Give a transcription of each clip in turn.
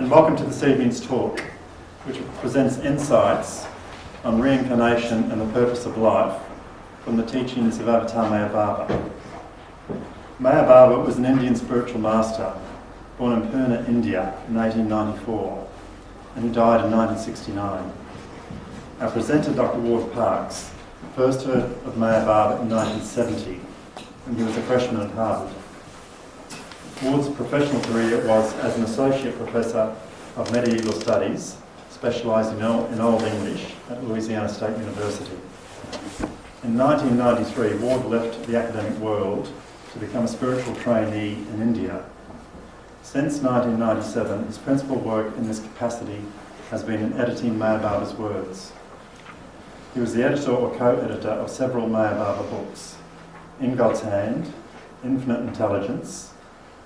and welcome to this evening's talk, which presents insights on reincarnation and the purpose of life from the teachings of Avatar Mayababa. Mayababa was an Indian spiritual master born in Pune, India in 1894, and he died in 1969. Our presenter, Dr. Ward Parks, first heard of Mayababa in 1970, when he was a freshman at Harvard. Ward's professional career was as an associate professor of medieval studies, specialising in Old English at Louisiana State University. In 1993, Ward left the academic world to become a spiritual trainee in India. Since 1997, his principal work in this capacity has been in editing Mayababa's words. He was the editor or co-editor of several Mayababa books: In God's Hand, Infinite Intelligence,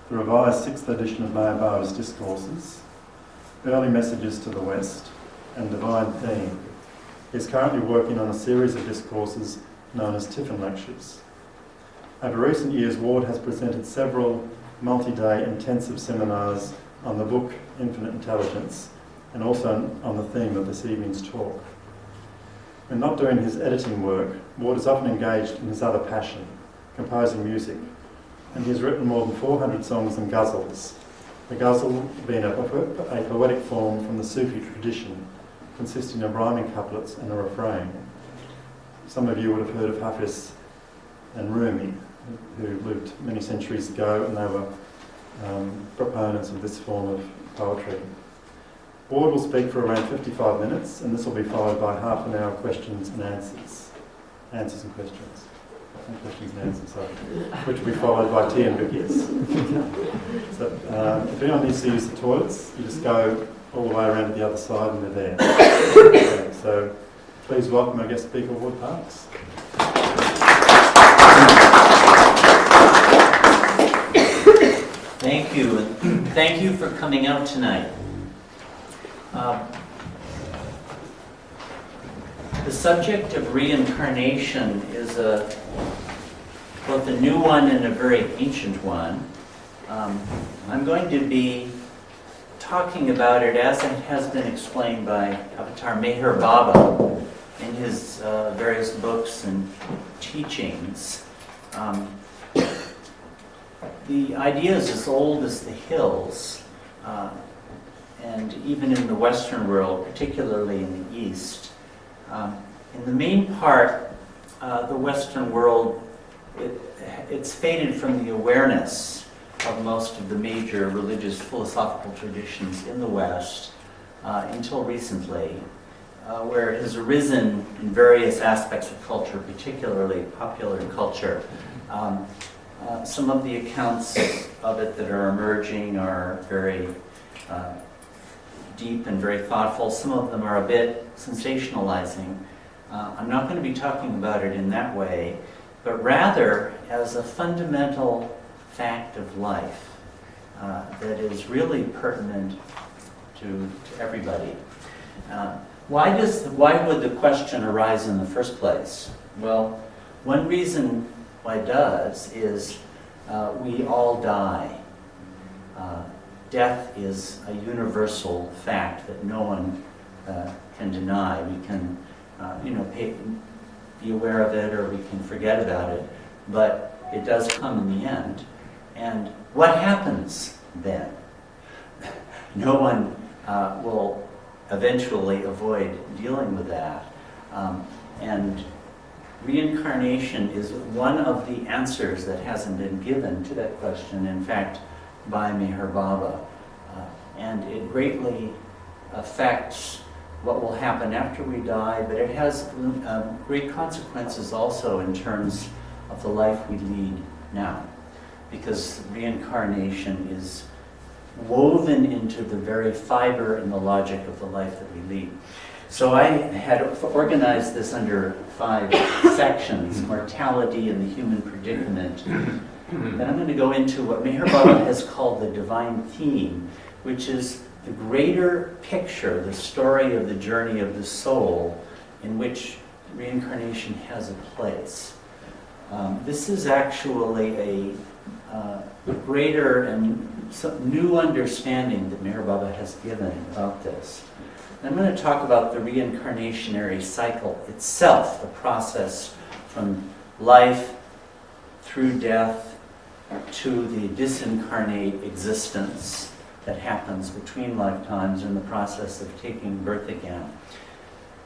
the revised 6th edition of Mayababa's Discourses, Early Messages to the West, and Divine Theme. He is currently working on a series of discourses known as Tiffin Lectures. Over recent years, Ward has presented several multi-day intensive seminars on the book Infinite Intelligence, and also on the theme of this evening's talk. When not doing his editing work, Ward is often engaged in his other passion, composing music, and he has written more than 400 songs and ghazels, the ghazel being a poetic form from the Sufi tradition, consisting of rhyming couplets and a refrain. Some of you would have heard of Hafiz and Rumi, who lived many centuries ago, and they were proponents of this form of poetry. Ward will speak for around 55 minutes, and this will be followed by half an hour of questions and answers. Answers and questions. Questions and answers, sorry. Which will be followed by tea and cookies. So, if anyone needs to use the toilets, you just go all the way around to the other side and they're there. Okay, so please welcome our guest speaker, Ward Parks. Thank you, and thank you for coming out tonight. The subject of reincarnation is both a new one and a very ancient one. I'm going to be talking about it as it has been explained by Avatar Mayababa in his various books and teachings. The idea is as old as the hills, and even in the Western world, particularly in the East. In the main part, the Western world, it's faded from the awareness of most of the major religious philosophical traditions in the West until recently, where it has arisen in various aspects of culture, particularly popular culture. Some of the accounts of it that are emerging are very deep and very thoughtful. Some of them are a bit sensationalizing. I'm not going to be talking about it in that way, but rather as a fundamental fact of life that is really pertinent to everybody. Why would the question arise in the first place? Well, one reason why it does is we all die. Death is a universal fact that no one can deny. We can, be aware of it, or we can forget about it, but it does come in the end. And what happens then? No one will eventually avoid dealing with that. And reincarnation is one of the answers that hasn't been given to that question, in fact, by Mayababa. And it greatly affects what will happen after we die, but it has great consequences also in terms of the life we lead now, because reincarnation is woven into the very fiber and the logic of the life that we lead. So I had organized this under 5 sections: mortality and the human predicament. Then I'm going to go into what Mayababa has called the divine theme, which is the greater picture, the story of the journey of the soul, in which reincarnation has a place. This is actually a greater and some new understanding that Meher Baba has given about this. I'm going to talk about the reincarnationary cycle itself, the process from life through death to the disincarnate existence that happens between lifetimes in the process of taking birth again.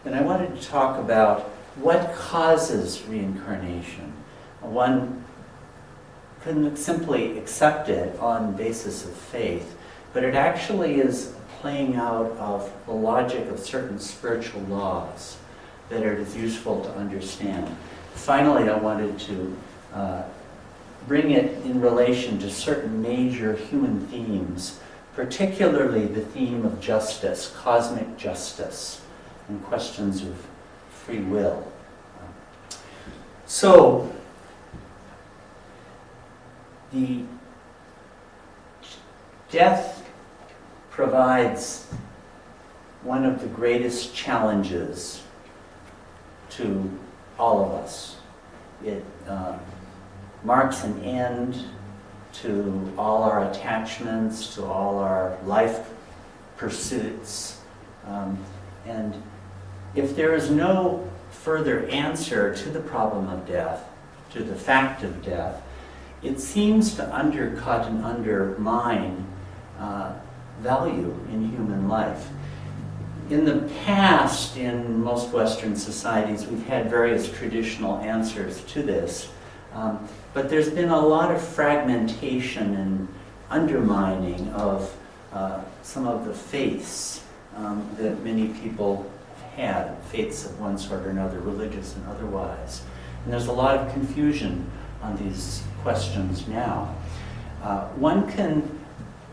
And I wanted to talk about what causes reincarnation. One couldn't simply accept it on the basis of faith, but it actually is playing out of the logic of certain spiritual laws that it is useful to understand. Finally, I wanted to bring it in relation to certain major human themes, particularly the theme of justice, cosmic justice, and questions of free will. So, the death provides one of the greatest challenges to all of us. It marks an end to all our attachments, to all our life pursuits. And if there is no further answer to the problem of death, to the fact of death, it seems to undercut and undermine value in human life. In the past, in most Western societies, we've had various traditional answers to this, but there's been a lot of fragmentation and undermining of some of the faiths that many people had, faiths of one sort or another, religious and otherwise. And there's a lot of confusion on these questions now. One can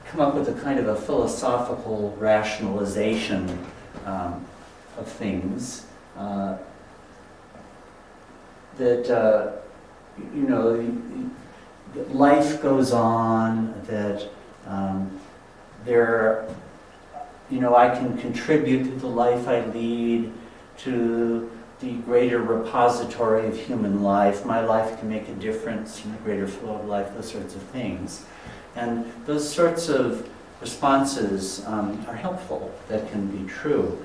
come up with a kind of a philosophical rationalization of things that that life goes on, that I can contribute to the life I lead, to the greater repository of human life. My life can make a difference in the greater flow of life, those sorts of things. And those sorts of responses are helpful, that can be true.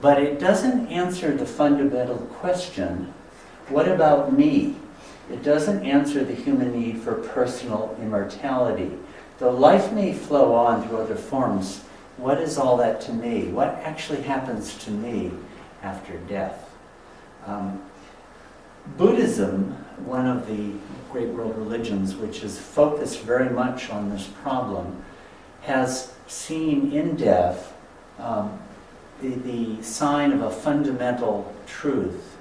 But it doesn't answer the fundamental question, what about me? It doesn't answer the human need for personal immortality. Though life may flow on through other forms, what is all that to me? What actually happens to me after death? Buddhism, one of the great world religions which is focused very much on this problem, has seen in death the sign of a fundamental truth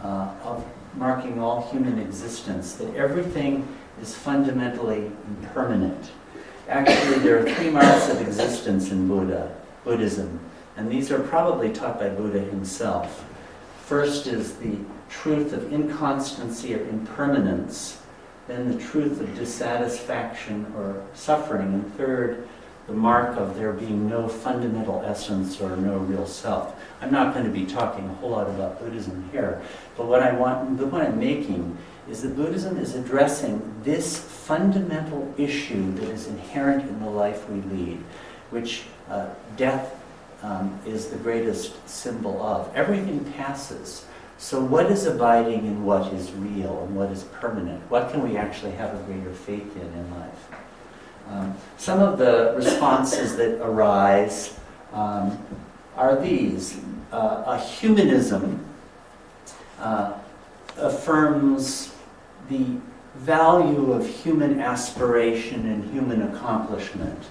of marking all human existence, that everything is fundamentally impermanent. Actually, there are 3 marks of existence in Buddhism, and these are probably taught by Buddha himself. First is the truth of inconstancy or impermanence, then the truth of dissatisfaction or suffering, and third, the mark of there being no fundamental essence or no real self. I'm not going to be talking a whole lot about Buddhism here, but the point I'm making is that Buddhism is addressing this fundamental issue that is inherent in the life we lead, which death is the greatest symbol of. Everything passes. So what is abiding and what is real and what is permanent? What can we actually have a greater faith in life? Some of the responses that arise are these. A humanism affirms the value of human aspiration and human accomplishment.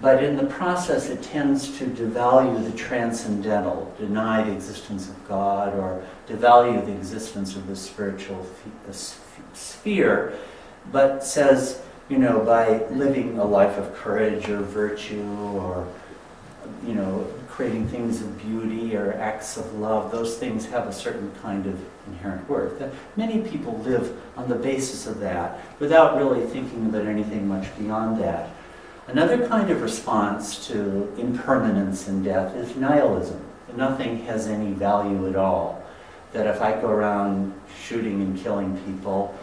But in the process, it tends to devalue the transcendental, deny the existence of God, or devalue the existence of the spiritual sphere, but says, by living a life of courage or virtue, or, creating things of beauty or acts of love, those things have a certain kind of inherent worth. Many people live on the basis of that without really thinking about anything much beyond that. Another kind of response to impermanence and death is nihilism. Nothing has any value at all. That if I go around shooting and killing people,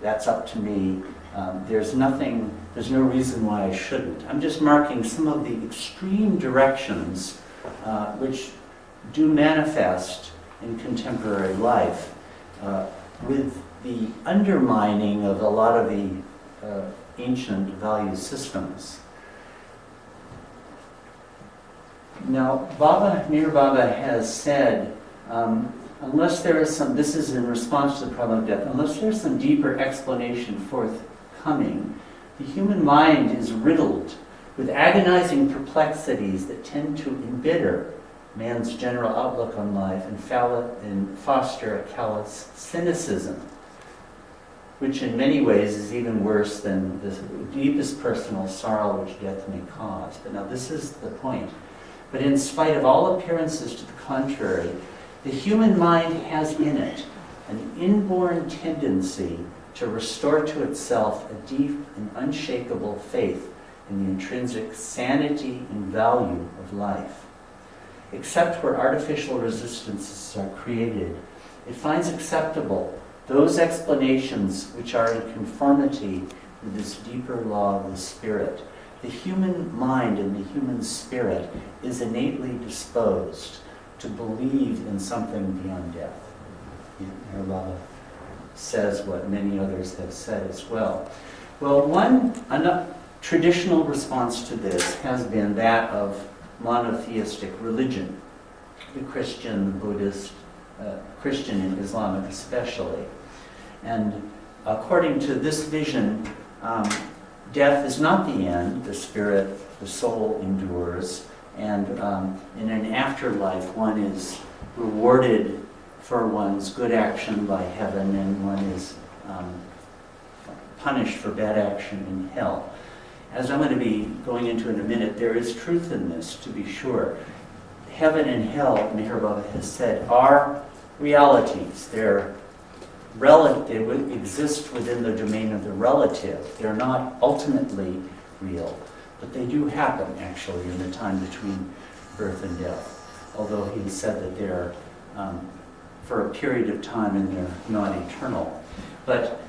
that's up to me. There's nothing there's no reason why I shouldn't. I'm just marking some of the extreme directions which do manifest in contemporary life with the undermining of a lot of the ancient value systems. Now, Mir Baba has said, unless there is some, this is in response to the problem of death, unless there's some deeper explanation forthcoming, the human mind is riddled with agonizing perplexities that tend to embitter man's general outlook on life and foster a callous cynicism, which in many ways is even worse than the deepest personal sorrow which death may cause. But now this is the point. But in spite of all appearances to the contrary, the human mind has in it an inborn tendency to restore to itself a deep and unshakable faith in the intrinsic sanity and value of life. Except where artificial resistances are created, it finds acceptable those explanations which are in conformity with this deeper law of the spirit. The human mind and the human spirit is innately disposed to believe in something beyond death. Baba says what many others have said as well. Well, one traditional response to this has been that of monotheistic religion, the Christian, the Buddhist, Christian and Islamic especially. And according to this vision, death is not the end. The spirit, the soul endures. And in an afterlife, one is rewarded for one's good action by heaven, and one is punished for bad action in hell. As I'm going to be going into in a minute, there is truth in this, to be sure. Heaven and hell, Meher Baba has said, are realities. They exist within the domain of the relative. They're not ultimately real, but they do happen, actually, in the time between birth and death. Although he said that they're for a period of time and they're not eternal. But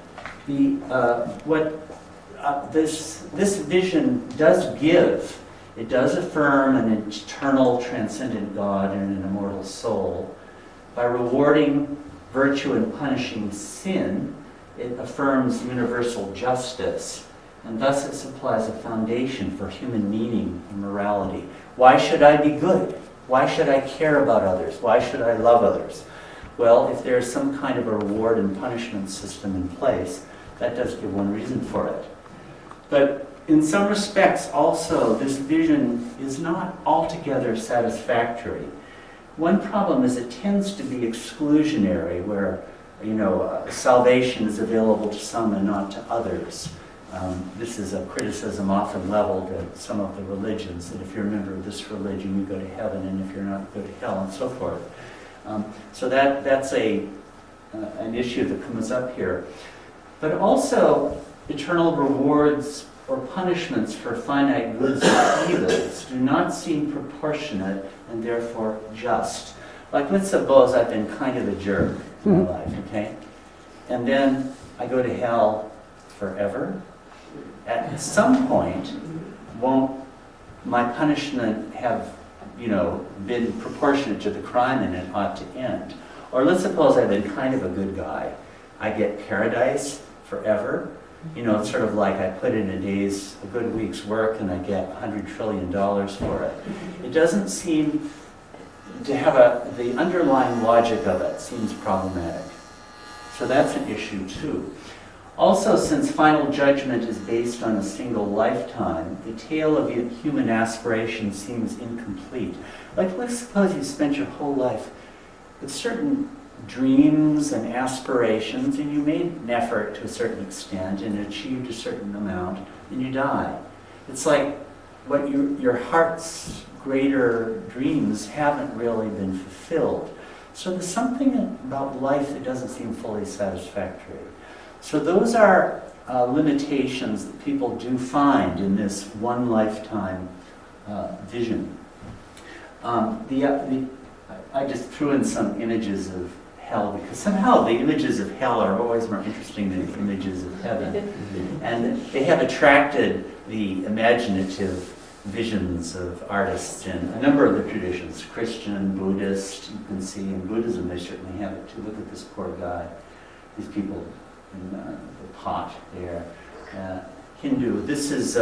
this vision does give. It does affirm an eternal, transcendent God and an immortal soul. By rewarding virtue and punishing sin, it affirms universal justice, and thus it supplies a foundation for human meaning and morality. Why should I be good? Why should I care about others? Why should I love others? Well, if there's some kind of a reward and punishment system in place, that does give one reason for it. But in some respects also, this vision is not altogether satisfactory. One problem is it tends to be exclusionary, where salvation is available to some and not to others. This is a criticism often leveled at some of the religions, that if you're a member of this religion, you go to heaven, and if you're not, you go to hell, and so forth. So that's an issue that comes up here. But also, eternal rewards or punishments for finite goods or evils do not seem proportionate and therefore just. Like, let's suppose I've been kind of a jerk in my life, okay? And then I go to hell forever. At some point, won't my punishment have, been proportionate to the crime, and it ought to end? Or let's suppose I've been kind of a good guy. I get paradise forever. It's sort of like I put in a good week's work, and I get $100 trillion for it. It doesn't seem to have the underlying logic of it seems problematic. So that's an issue too. Also, since final judgment is based on a single lifetime, the tale of human aspiration seems incomplete. Like, let's suppose you spent your whole life with certain dreams and aspirations, and you made an effort to a certain extent and achieved a certain amount, and you die. It's like what your heart's greater dreams haven't really been fulfilled. So there's something about life that doesn't seem fully satisfactory. So those are limitations that people do find in this one lifetime vision. I just threw in some images of hell, because somehow the images of hell are always more interesting than the images of heaven. And they have attracted the imaginative visions of artists in a number of the traditions, Christian, Buddhist. You can see in Buddhism they certainly have it too. Look at this poor guy, these people in the pot there. Hindu, this is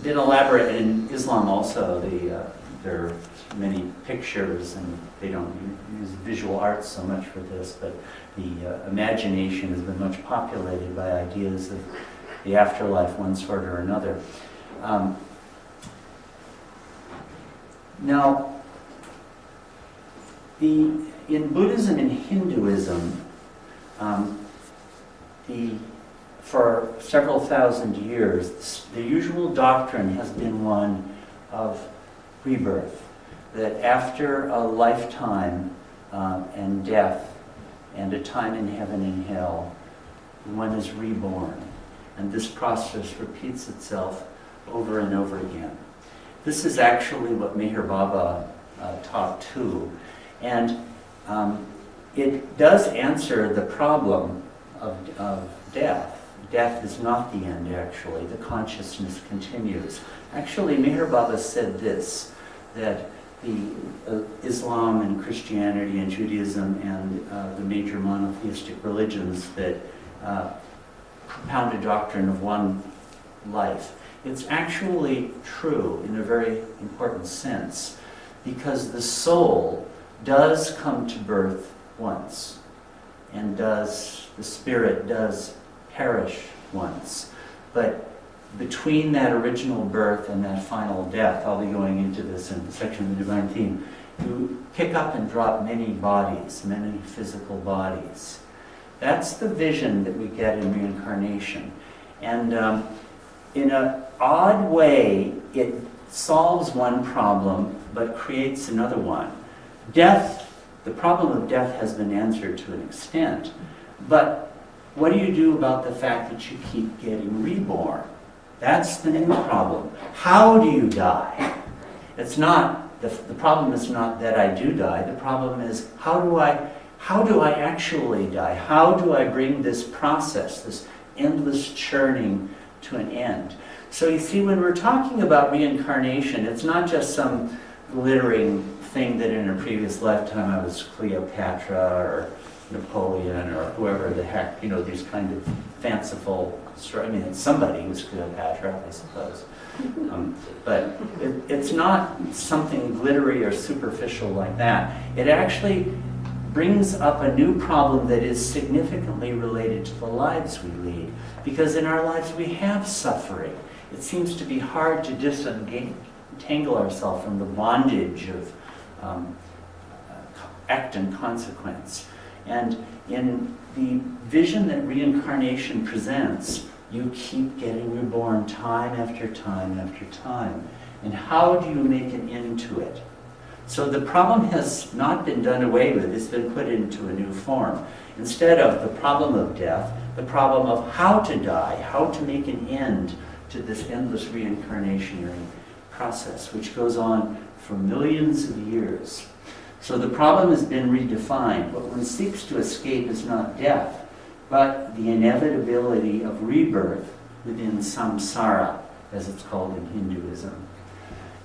been elaborate in Islam also. There are many pictures, and they don't use visual arts so much for this, but the imagination has been much populated by ideas of the afterlife, one sort or another. Now, in Buddhism and Hinduism, for several thousand years, the usual doctrine has been one of rebirth, that after a lifetime and death and a time in heaven and hell, one is reborn. And this process repeats itself over and over again. This is actually what Meher Baba taught too. And it does answer the problem of death. Death is not the end, actually. The consciousness continues. Actually, Meher Baba said this, that the Islam and Christianity and Judaism and the major monotheistic religions that propound a doctrine of one life, it's actually true in a very important sense, because the soul does come to birth once, and the spirit does perish once. But between that original birth and that final death, I'll be going into this in the section of the Divine Theme, you pick up and drop many bodies, many physical bodies. That's the vision that we get in reincarnation. And in an odd way, it solves one problem, but creates another one. Death, the problem of death has been answered to an extent, but what do you do about the fact that you keep getting reborn? That's the new problem. How do you die? It's not, the problem is not that I do die, the problem is how do I actually die? How do I bring this process, this endless churning, to an end? So you see, when we're talking about reincarnation, it's not just some glittering thing that in a previous lifetime I was Cleopatra or Napoleon or whoever the heck, these kind of fanciful stories. I mean, it's somebody who's Cleopatra, I suppose. But it's not something glittery or superficial like that. It actually brings up a new problem that is significantly related to the lives we lead. Because in our lives we have suffering. It seems to be hard to disentangle ourselves from the bondage of act and consequence. And in the vision that reincarnation presents, you keep getting reborn time after time after time. And how do you make an end to it? So the problem has not been done away with, it's been put into a new form. Instead of the problem of death, the problem of how to die, how to make an end to this endless reincarnationary process, which goes on for millions of years. So the problem has been redefined. What one seeks to escape is not death, but the inevitability of rebirth within samsara, as it's called in Hinduism.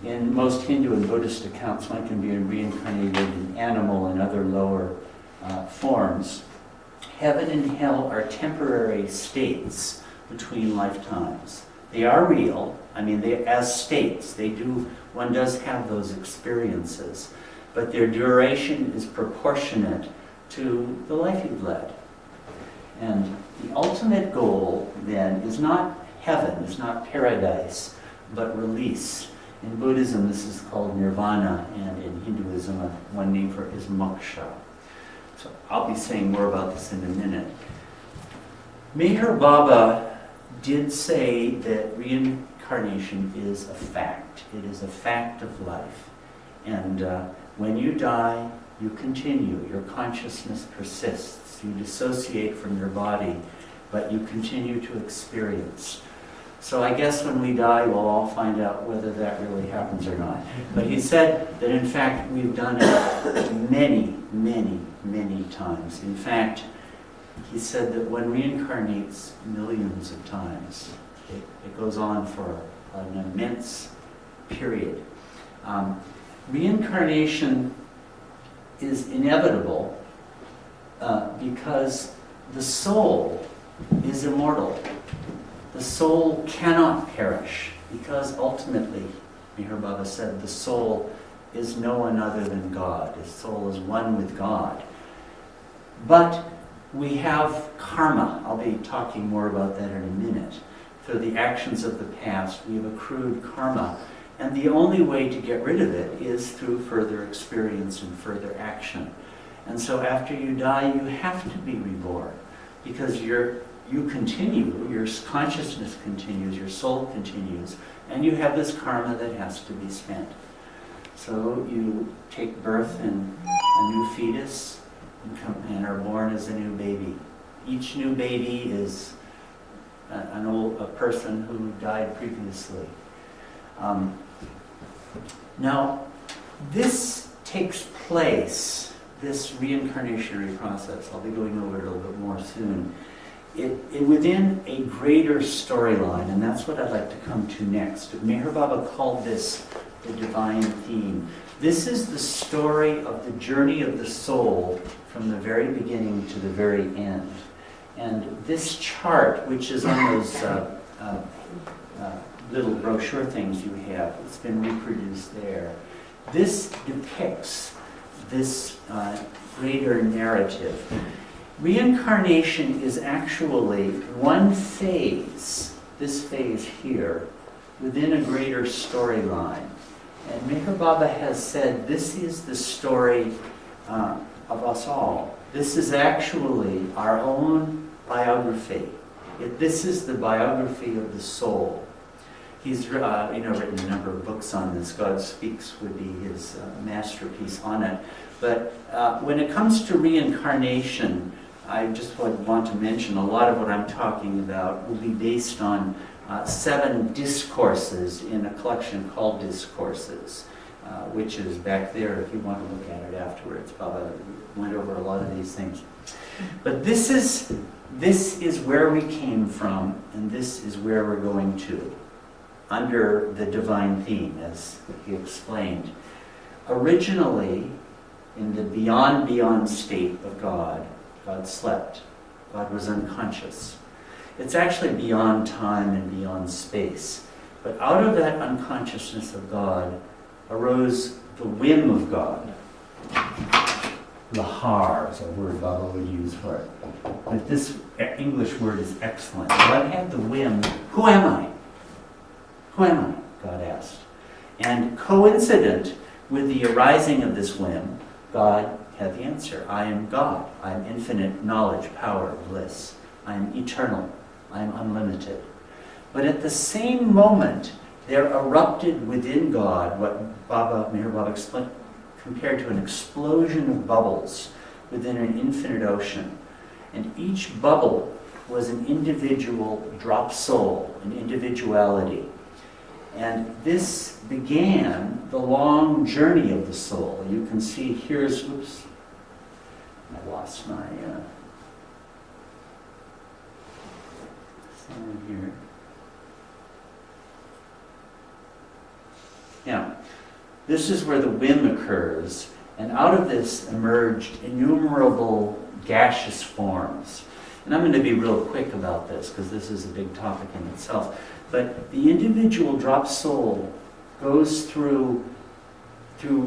In most Hindu and Buddhist accounts, one can be reincarnated in animal and other lower forms. Heaven and hell are temporary states between lifetimes. They are real. I mean, they as states. One does have those experiences, but their duration is proportionate to the life you've led. And the ultimate goal then is not heaven, is not paradise, but release. In Buddhism, this is called nirvana, and in Hinduism, one name for it is moksha. So I'll be saying more about this in a minute. Meher Baba did say that reincarnation is a fact. It is a fact of life. And when you die, you continue. Your consciousness persists. You dissociate from your body, but you continue to experience. So I guess when we die, we'll all find out whether that really happens or not. But he said that in fact we've done it many, many, many times. In fact, he said that one reincarnates millions of times. It goes on for an immense period. Reincarnation is inevitable because the soul is immortal. The soul cannot perish because ultimately, Meher Baba said, the soul is no one other than God. The soul is one with God. But we have karma. I'll be talking more about that in a minute. Through the actions of the past, we have accrued karma. And the only way to get rid of it is through further experience and further action. And so after you die, you have to be reborn. Because you continue, your consciousness continues, your soul continues, and you have this karma that has to be spent. So you take birth in a new fetus and are born as a new baby. Each new baby is a person who died previously. Now, this takes place, this reincarnationary process, I'll be going over it a little bit more soon, within a greater storyline, and that's what I'd like to come to next. Meher Baba called this the divine theme. This is the story of the journey of the soul from the very beginning to the very end. And this chart, which is on those little brochure things you have, it's been reproduced there. This depicts this greater narrative. Reincarnation is actually one phase, this phase here, within a greater storyline. And Meher Baba has said this is the story of us all. This is actually our own biography. This is the biography of the soul. He's written a number of books on this. God Speaks would be his masterpiece on it. But when it comes to reincarnation, I just want to mention a lot of what I'm talking about will be based on 7 discourses in a collection called Discourses, which is back there if you want to look at it afterwards. Baba went over a lot of these things. But this is where we came from, and this is where we're going to, under the divine theme, as he explained. Originally, in the beyond state of God, God slept. God was unconscious. It's actually beyond time and beyond space. But out of that unconsciousness of God arose the whim of God. Lahar is a word Baba would use for it. But this English word is excellent. God had the whim, who am I? Who am I? God asked. And coincident with the arising of this whim, God had the answer. I am God. I am infinite knowledge, power, bliss. I am eternal. I am unlimited. But at the same moment, there erupted within God what Meher Baba explained, compared to an explosion of bubbles within an infinite ocean. And each bubble was an individual drop soul, an individuality. And this began the long journey of the soul. You can see here's, oops, I lost my sound here. Now, this is where the whim occurs, and out of this emerged innumerable gaseous forms. And I'm going to be real quick about this, because this is a big topic in itself. But the individual drop soul goes through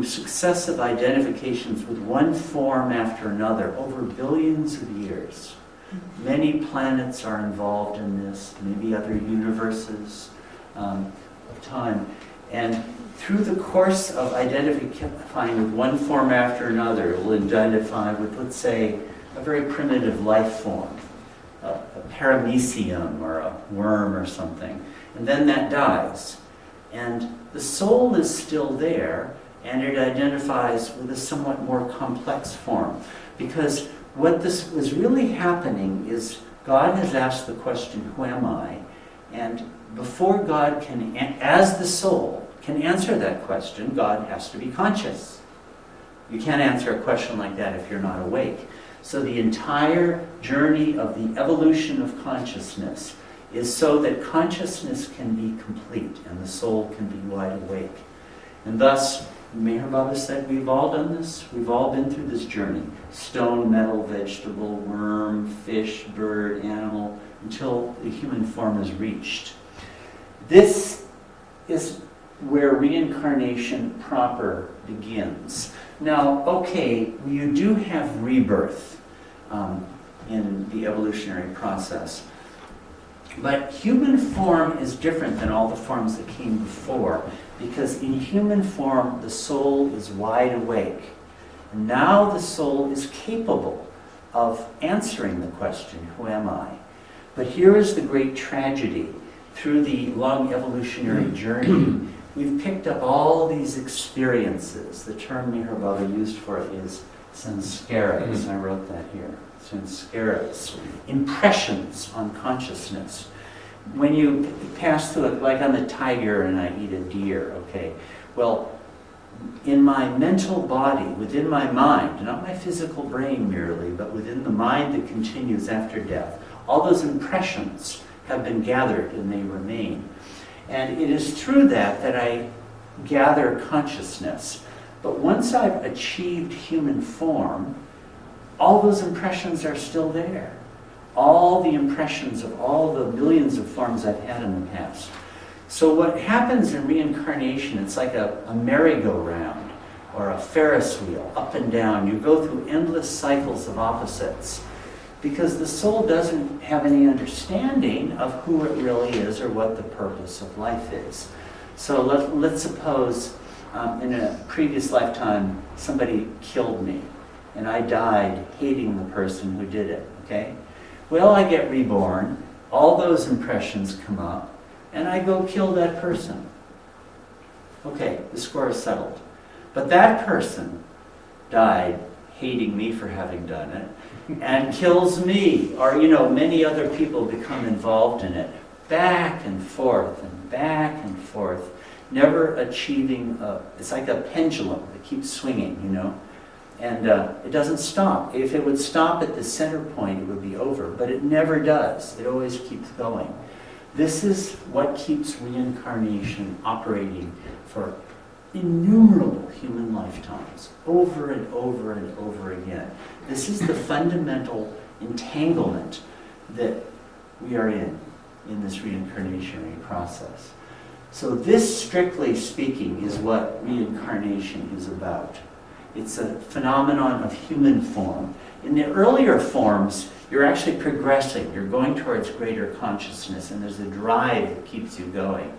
successive identifications with one form after another over billions of years. Many planets are involved in this, maybe other universes of time. And through the course of identifying with one form after another, it will identify with, let's say, a very primitive life form, a paramecium or a worm or something. And then that dies. And the soul is still there, and it identifies with a somewhat more complex form. Because what this was really happening is God has asked the question, who am I? And before God can, as the soul, can answer that question, God has to be conscious. You can't answer a question like that if you're not awake. So the entire journey of the evolution of consciousness is so that consciousness can be complete and the soul can be wide awake. And thus, Meher Baba said, we've all done this. We've all been through this journey. Stone, metal, vegetable, worm, fish, bird, animal, until the human form is reached. This is where reincarnation proper begins. Now, okay, you do have rebirth in the evolutionary process. But human form is different than all the forms that came before, because in human form, the soul is wide awake. And now the soul is capable of answering the question, who am I? But here is the great tragedy. Through the long evolutionary journey, we've picked up all these experiences. The term Meher Baba used for it is sanskaras. I wrote that here. Sanskaras. Impressions on consciousness. When you pass through it, like I'm a tiger and I eat a deer, okay? Well, in my mental body, within my mind, not my physical brain merely, but within the mind that continues after death, all those impressions have been gathered and they remain. And it is through that that I gather consciousness. But once I've achieved human form, all those impressions are still there. All the impressions of all the millions of forms I've had in the past. So what happens in reincarnation, it's like a merry-go-round or a Ferris wheel, up and down. You go through endless cycles of opposites because the soul doesn't have any understanding of who it really is or what the purpose of life is. So let's suppose in a previous lifetime somebody killed me and I died hating the person who did it, okay? Well, I get reborn, all those impressions come up, and I go kill that person. Okay, the score is settled. But that person died hating me for having done it, and kills me, or many other people become involved in it, back and forth, never achieving, it's like a pendulum that keeps swinging, and it doesn't stop. If it would stop at the center point, it would be over, but it never does. It always keeps going. This is what keeps reincarnation operating for innumerable human lifetimes, over and over and over again. This is the fundamental entanglement that we are in this reincarnationary process. So this, strictly speaking, is what reincarnation is about. It's a phenomenon of human form. In the earlier forms, you're actually progressing. You're going towards greater consciousness, and there's a drive that keeps you going.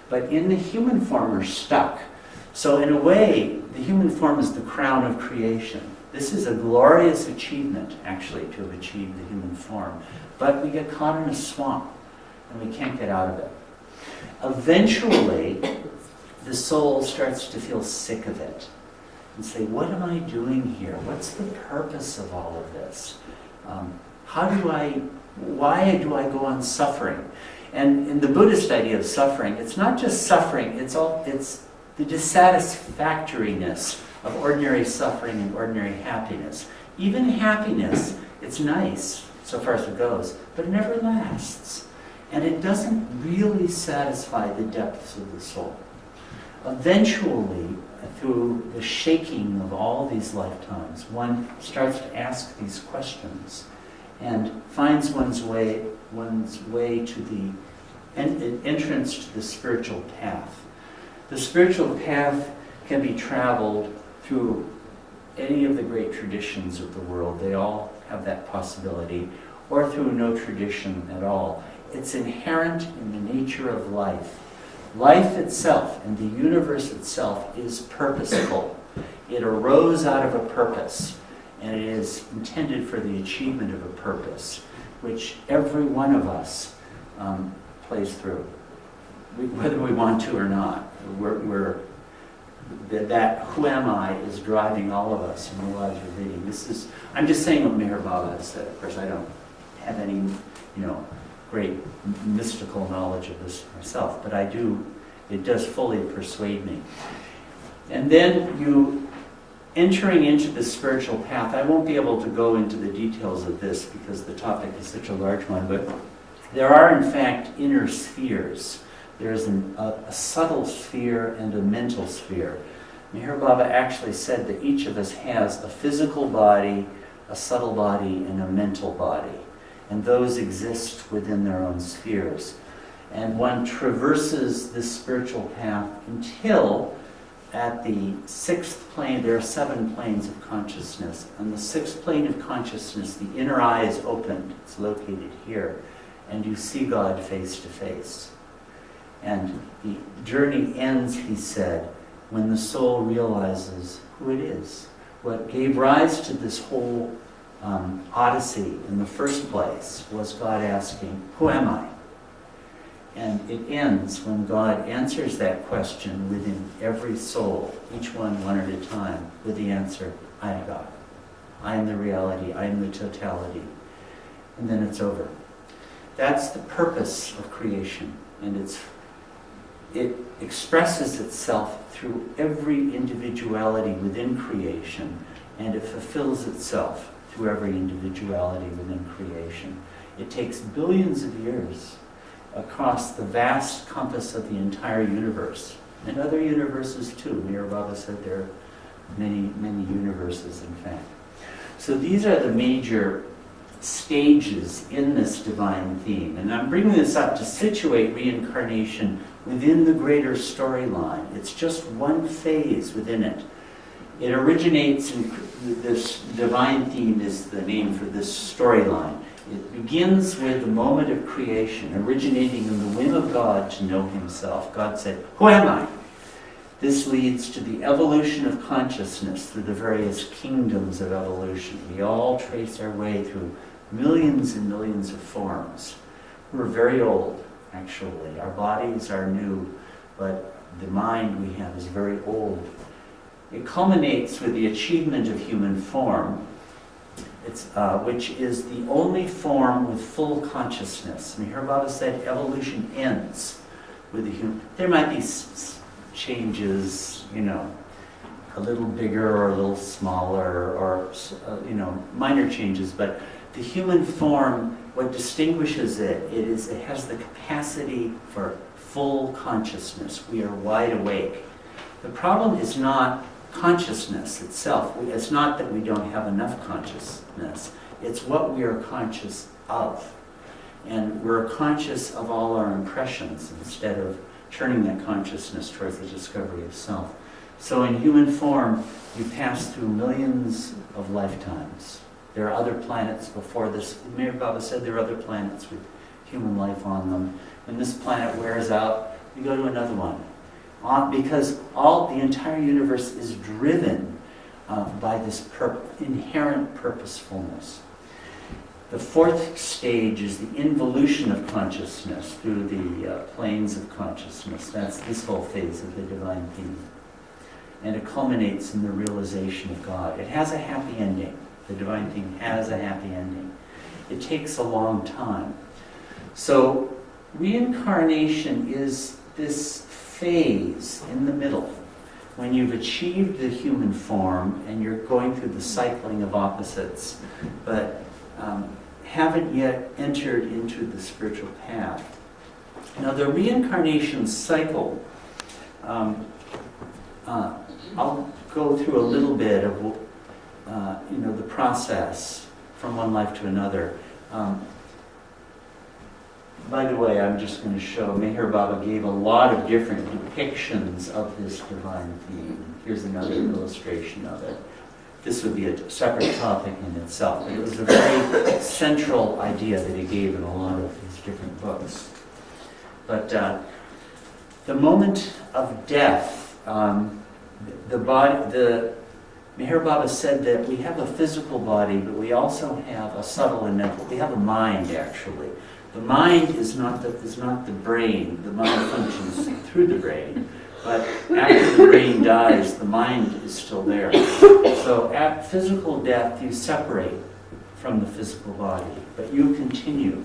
But in the human form, we're stuck. So in a way, the human form is the crown of creation. This is a glorious achievement, actually, to have achieved the human form. But we get caught in a swamp, and we can't get out of it. Eventually, the soul starts to feel sick of it and say, what am I doing here? What's the purpose of all of this? Why do I go on suffering? And in the Buddhist idea of suffering, it's not just suffering, it's the dissatisfactoriness of ordinary suffering and ordinary happiness. Even happiness, it's nice, so far as it goes, but it never lasts. And it doesn't really satisfy the depths of the soul. Eventually, through the shaking of all these lifetimes, one starts to ask these questions and finds one's way to the entrance to the spiritual path. The spiritual path can be traveled through any of the great traditions of the world. They all have that possibility, or through no tradition at all. It's inherent in the nature of life. Life itself and the universe itself is purposeful. It arose out of a purpose, and it is intended for the achievement of a purpose, which every one of us plays through, whether we want to or not. That who am I is driving all of us in the lives we're leading. I'm just saying what Meher Baba said. Of course, I don't have any, great mystical knowledge of this myself, but it does fully persuade me. And then you entering into the spiritual path. I won't be able to go into the details of this because the topic is such a large one, but there are in fact inner spheres. There's a subtle sphere and a mental sphere. Meher Baba actually said that each of us has a physical body, a subtle body, and a mental body. And those exist within their own spheres. And one traverses this spiritual path until at the sixth plane, there are 7 planes of consciousness. On the 6th plane of consciousness, the inner eye is opened. It's located here. And you see God face to face. And the journey ends, he said, when the soul realizes who it is. What gave rise to this whole odyssey in the first place was God asking, who am I? And it ends when God answers that question within every soul, each one at a time, with the answer, I am God. I am the reality. I am the totality. And then it's over. That's the purpose of creation. And it expresses itself through every individuality within creation, and it fulfills itself through every individuality within creation. It takes billions of years across the vast compass of the entire universe, and other universes too. Meher Baba said there are many, many universes, in fact. So these are the major stages in this divine theme. And I'm bringing this up to situate reincarnation within the greater storyline. It's just one phase within it. It originates in this divine theme is the name for this storyline. It begins with the moment of creation, originating in the whim of God to know himself. God said, who am I? This leads to the evolution of consciousness through the various kingdoms of evolution. We all trace our way through millions and millions of forms. We're very old, actually. Our bodies are new, but the mind we have is very old. It culminates with the achievement of human form, which is the only form with full consciousness. Meher Baba said evolution ends with the human. There might be changes, a little bigger or a little smaller, or minor changes, but the human form, what distinguishes it has the capacity for full consciousness. We are wide awake. The problem is not consciousness itself. It's not that we don't have enough consciousness. It's what we are conscious of. And we're conscious of all our impressions instead of turning that consciousness towards the discovery of self. So in human form, you pass through millions of lifetimes. There are other planets before this. Meher Baba said there are other planets with human life on them. When this planet wears out, we go to another one. Because the entire universe is driven by this inherent purposefulness. The 4th stage is the involution of consciousness through the planes of consciousness. That's this whole phase of the divine theme. And it culminates in the realization of God. It has a happy ending. The divine theme has a happy ending. It takes a long time. So reincarnation is this phase in the middle when you've achieved the human form and you're going through the cycling of opposites, but haven't yet entered into the spiritual path. Now the reincarnation cycle, I'll go through a little bit of the process from one life to another. By the way, I'm just going to show, Meher Baba gave a lot of different depictions of this divine theme. Here's another illustration of it. This would be a separate topic in itself, but it was a very central idea that he gave in a lot of his different books. But the moment of death, Meher Baba said that we have a physical body, but we also have a subtle and mental. We have a mind, actually. The mind is not the brain. The mind functions through the brain. But after the brain dies, the mind is still there. So at physical death, you separate from the physical body, but you continue.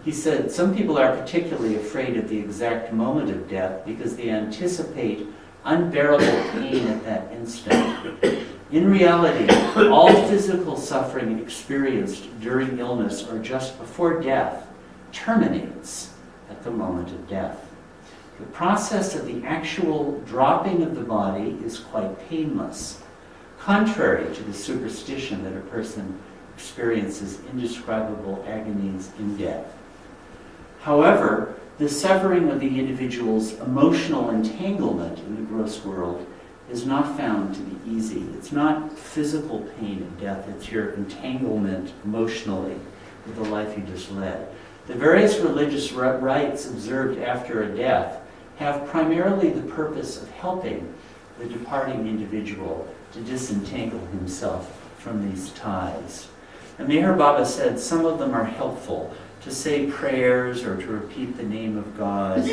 He said, some people are particularly afraid of the exact moment of death because they anticipate unbearable pain at that instant. In reality, all physical suffering experienced during illness or just before death terminates at the moment of death. The process of the actual dropping of the body is quite painless, contrary to the superstition that a person experiences indescribable agonies in death. However, the severing of the individual's emotional entanglement in the gross world is not found to be easy. It's not physical pain in death, it's your entanglement emotionally with the life you just led. The various religious rites observed after a death have primarily the purpose of helping the departing individual to disentangle himself from these ties. And Meher Baba said some of them are helpful. To say prayers or to repeat the name of God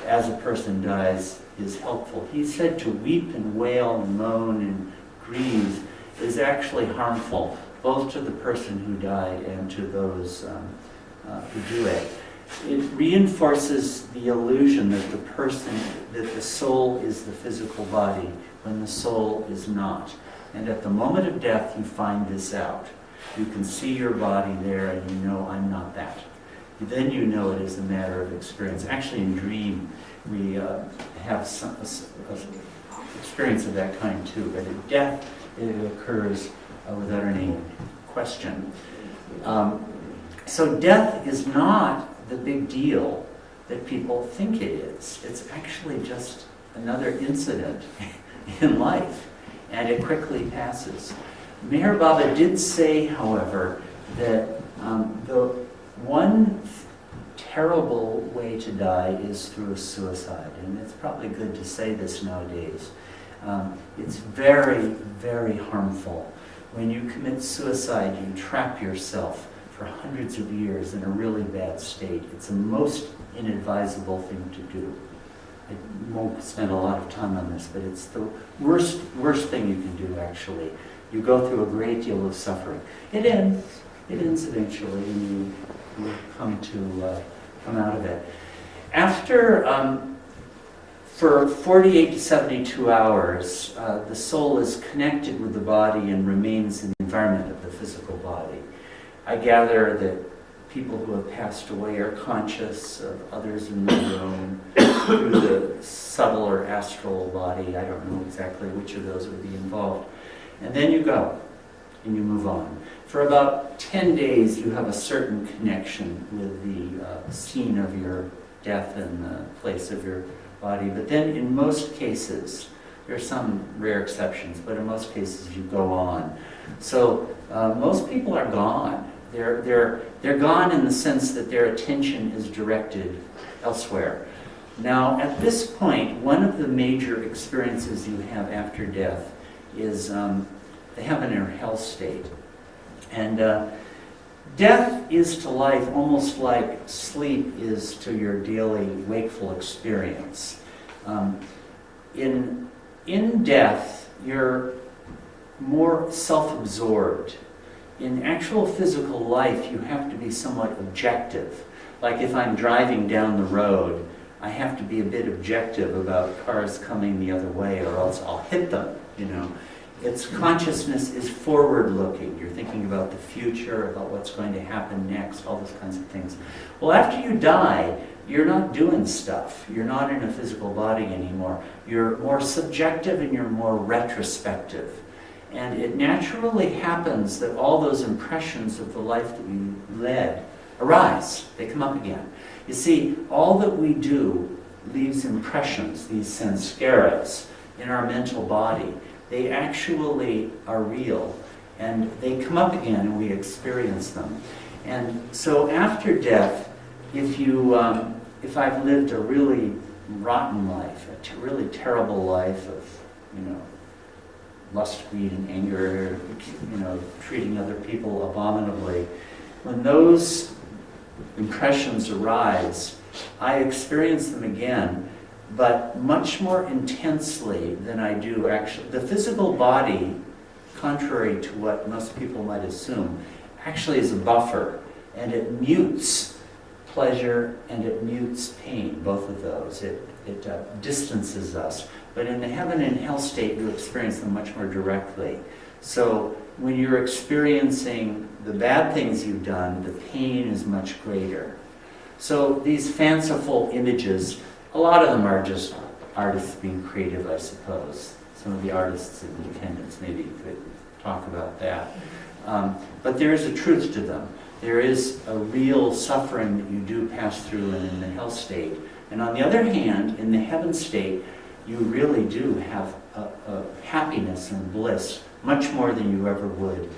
as a person dies is helpful. He said to weep and wail and moan and grieve is actually harmful, both to the person who died and to those who do it. It reinforces the illusion that the soul is the physical body when the soul is not. And at the moment of death, you find this out. You can see your body there and you know, I'm not that. Then you know it is a matter of experience. Actually, in dream, we have some experience of that kind too. But at death, it occurs without any question. So death is not the big deal that people think it is. It's actually just another incident in life, and it quickly passes. Meher Baba did say, however, that the one terrible way to die is through a suicide, and it's probably good to say this nowadays. It's very, very harmful. When you commit suicide, you trap yourself for hundreds of years in a really bad state. It's the most inadvisable thing to do. I won't spend a lot of time on this, but it's the worst thing you can do, actually. You go through a great deal of suffering. It ends eventually, and you come out of it. After, for 48 to 72 hours, the soul is connected with the body and remains in the environment of the physical body. I gather that people who have passed away are conscious of others in the room through the subtle or astral body. I don't know exactly which of those would be involved. And then you go, and you move on. For about 10 days, you have a certain connection with the scene of your death and the place of your body. But then in most cases, there are some rare exceptions, but in most cases you go on. So most people are gone. They're gone in the sense that their attention is directed elsewhere. Now, at this point, one of the major experiences you have after death is the heaven or hell state. And death is to life almost like sleep is to your daily wakeful experience. In death, you're more self-absorbed. In actual physical life, you have to be somewhat objective. Like if I'm driving down the road, I have to be a bit objective about cars coming the other way, or else I'll hit them, you know. Its consciousness is forward-looking. You're thinking about the future, about what's going to happen next, all those kinds of things. Well, after you die, you're not doing stuff. You're not in a physical body anymore. You're more subjective and you're more retrospective. And it naturally happens that all those impressions of the life that you led arise. They come up again. You see, all that we do leaves impressions, these samskaras, in our mental body. They actually are real, and they come up again and we experience them. And so after death, if I've lived a really rotten life, a really terrible life of, lust, greed, and anger, treating other people abominably, when those impressions arise, I experience them again, but much more intensely than I do actually. The physical body, contrary to what most people might assume, actually is a buffer, and it mutes pleasure and it mutes pain, both of those. It distances us. But in the heaven and hell state, you experience them much more directly. So when you're experiencing the bad things you've done, the pain is much greater. So these fanciful images, a lot of them are just artists being creative, I suppose. Some of the artists in attendance maybe could talk about that. But there is a truth to them. There is a real suffering that you do pass through in the hell state. And on the other hand, in the heaven state, you really do have a happiness and bliss, much more than you ever would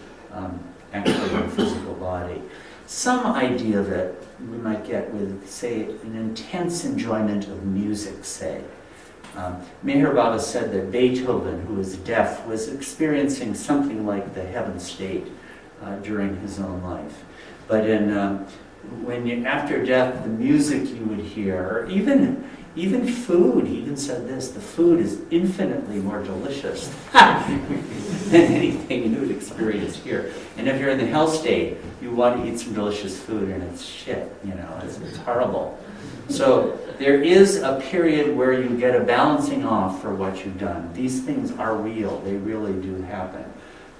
actually in a physical body. Some idea of it we might get with, say, an intense enjoyment of music, say. Meher Baba said that Beethoven, who was deaf, was experiencing something like the heaven state during his own life. But after death, the music you would hear, or even food, he even said this, the food is infinitely more delicious than anything you would experience here. And if you're in the hell state, you want to eat some delicious food and it's shit, it's horrible. So there is a period where you get a balancing off for what you've done. These things are real, they really do happen.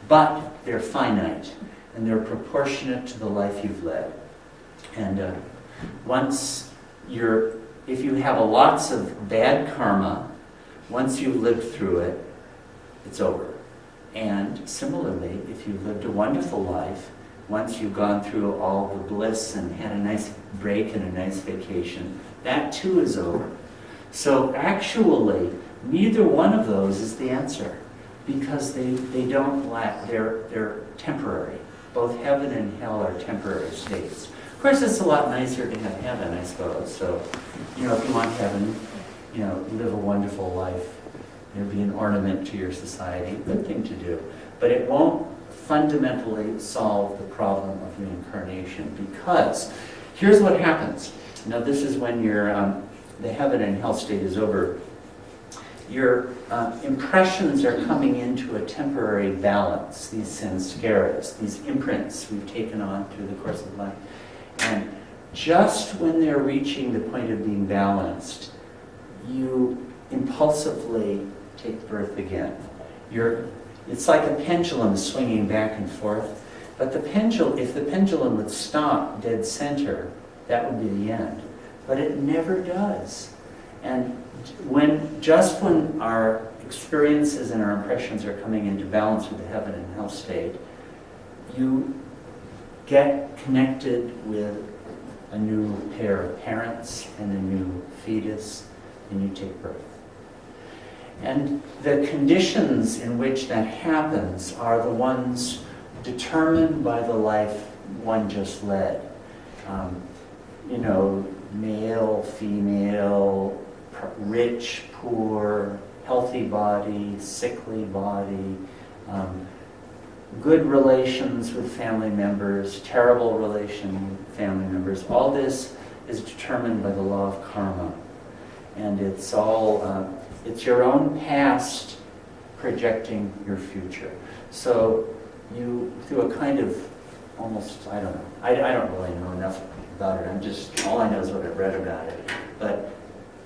But they're finite, and they're proportionate to the life you've led. And if you have lots of bad karma, once you've lived through it, it's over. And similarly, if you've lived a wonderful life, once you've gone through all the bliss and had a nice break and a nice vacation, that too is over. So actually, neither one of those is the answer, because they don't lack, they're temporary. Both heaven and hell are temporary states. Of course, it's a lot nicer to have heaven, I suppose. So, if you want heaven, live a wonderful life. It'll be an ornament to your society, good thing to do. But it won't fundamentally solve the problem of reincarnation, because here's what happens. Now, this is when the heaven and hell state is over. Your impressions are coming into a temporary balance, these samskaras, these imprints we've taken on through the course of life. And just when they're reaching the point of being balanced, you impulsively take birth again. It's like a pendulum swinging back and forth, but if the pendulum would stop dead center, that would be the end. But it never does. And just when our experiences and our impressions are coming into balance with the heaven and hell state, you get connected with a new pair of parents and a new fetus, and you take birth. And the conditions in which that happens are the ones determined by the life one just led. Male, female, rich, poor, healthy body, sickly body, good relations with family members, terrible relation with family members. All this is determined by the law of karma. And it's all, it's your own past projecting your future. So you, through a kind of almost, I don't know, I don't really know enough about it. All I know is what I've read about it. But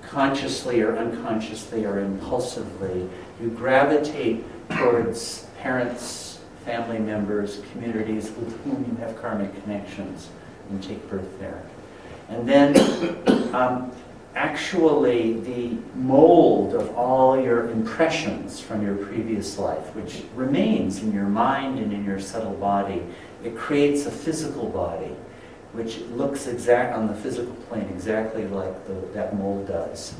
consciously or unconsciously or impulsively, you gravitate towards parents, family members, communities with whom you have karmic connections and take birth there. And then actually the mold of all your impressions from your previous life, which remains in your mind and in your subtle body, it creates a physical body, which looks on the physical plane exactly like that mold does.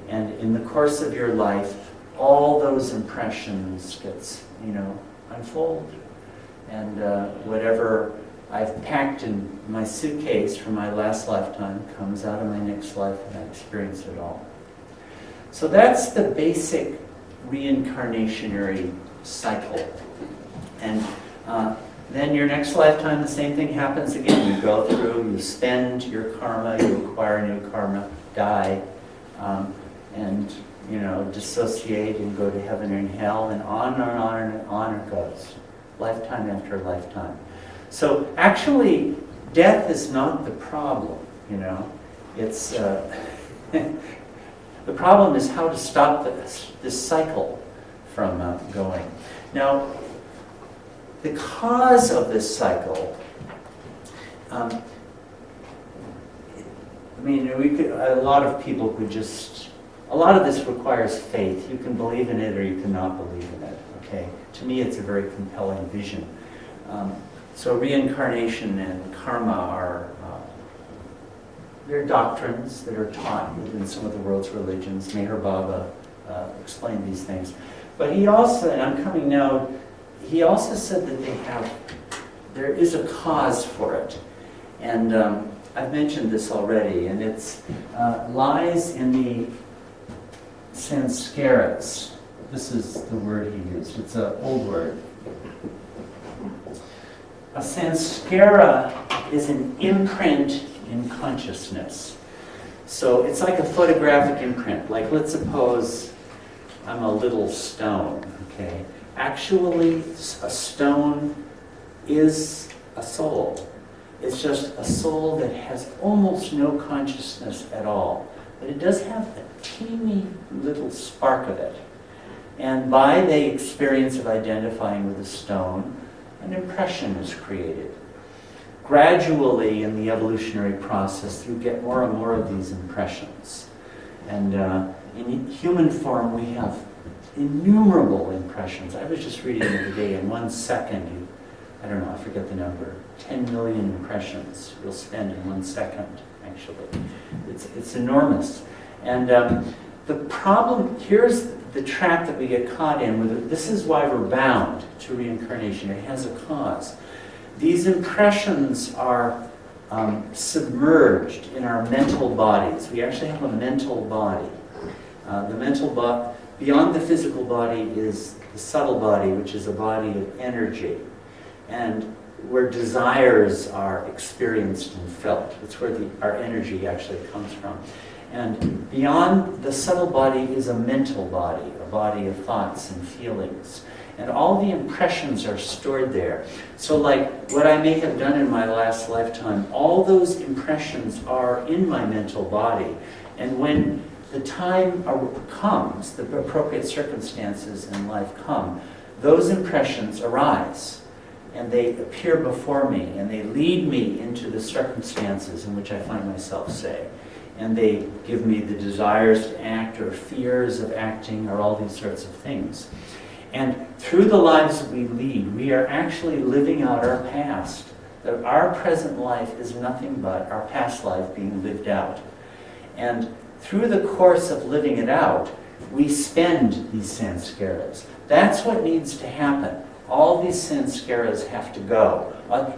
And in the course of your life, all those impressions unfold. And whatever I've packed in my suitcase from my last lifetime comes out of my next life, and I experience it all. So that's the basic reincarnationary cycle. And then your next lifetime, the same thing happens again. You go through, you spend your karma, you acquire new karma, die, and dissociate and go to heaven and hell, and on and on and on it goes, lifetime after lifetime. So actually, death is not the problem. you know. It's the problem is how to stop this cycle from going. Now, the cause of this cycle, I mean, a lot of people could just, a lot of this requires faith. You can believe in it or you cannot believe in it, okay? To me, it's a very compelling vision. So reincarnation and karma are they're doctrines that are taught within some of the world's religions. Meher Baba explained these things. But he also, and I'm coming now, he also said that there is a cause for it. And I've mentioned this already, and it lies in the sanskaras. This is the word he used. It's an old word. A sanskara is an imprint in consciousness. So it's like a photographic imprint. Like, let's suppose I'm a little stone, okay? Actually, a stone is a soul. It's just a soul that has almost no consciousness at all. But it does have a teeny little spark of it. And by the experience of identifying with a stone, an impression is created. Gradually, in the evolutionary process, you get more and more of these impressions. And in human form, we have innumerable impressions. I was just reading the other day, in 1 second, I don't know, I forget the number, 10 million impressions you'll spend in 1 second, actually. It's enormous. And the problem, here's the trap that we get caught in. This is why we're bound to reincarnation. It has a cause. These impressions are submerged in our mental bodies. We actually have a mental body. Beyond the physical body is the subtle body, which is a body of energy, and where desires are experienced and felt. It's where our energy actually comes from. And beyond the subtle body is a mental body, a body of thoughts and feelings. And all the impressions are stored there. So like what I may have done in my last lifetime, all those impressions are in my mental body. And when the time comes, the appropriate circumstances in life come, those impressions arise. And they appear before me, and they lead me into the circumstances in which I find myself, say. And they give me the desires to act, or fears of acting, or all these sorts of things. And through the lives that we lead, we are actually living out our past. That our present life is nothing but our past life being lived out. And through the course of living it out, we spend these sanskaras. That's what needs to happen. All these sanskaras have to go.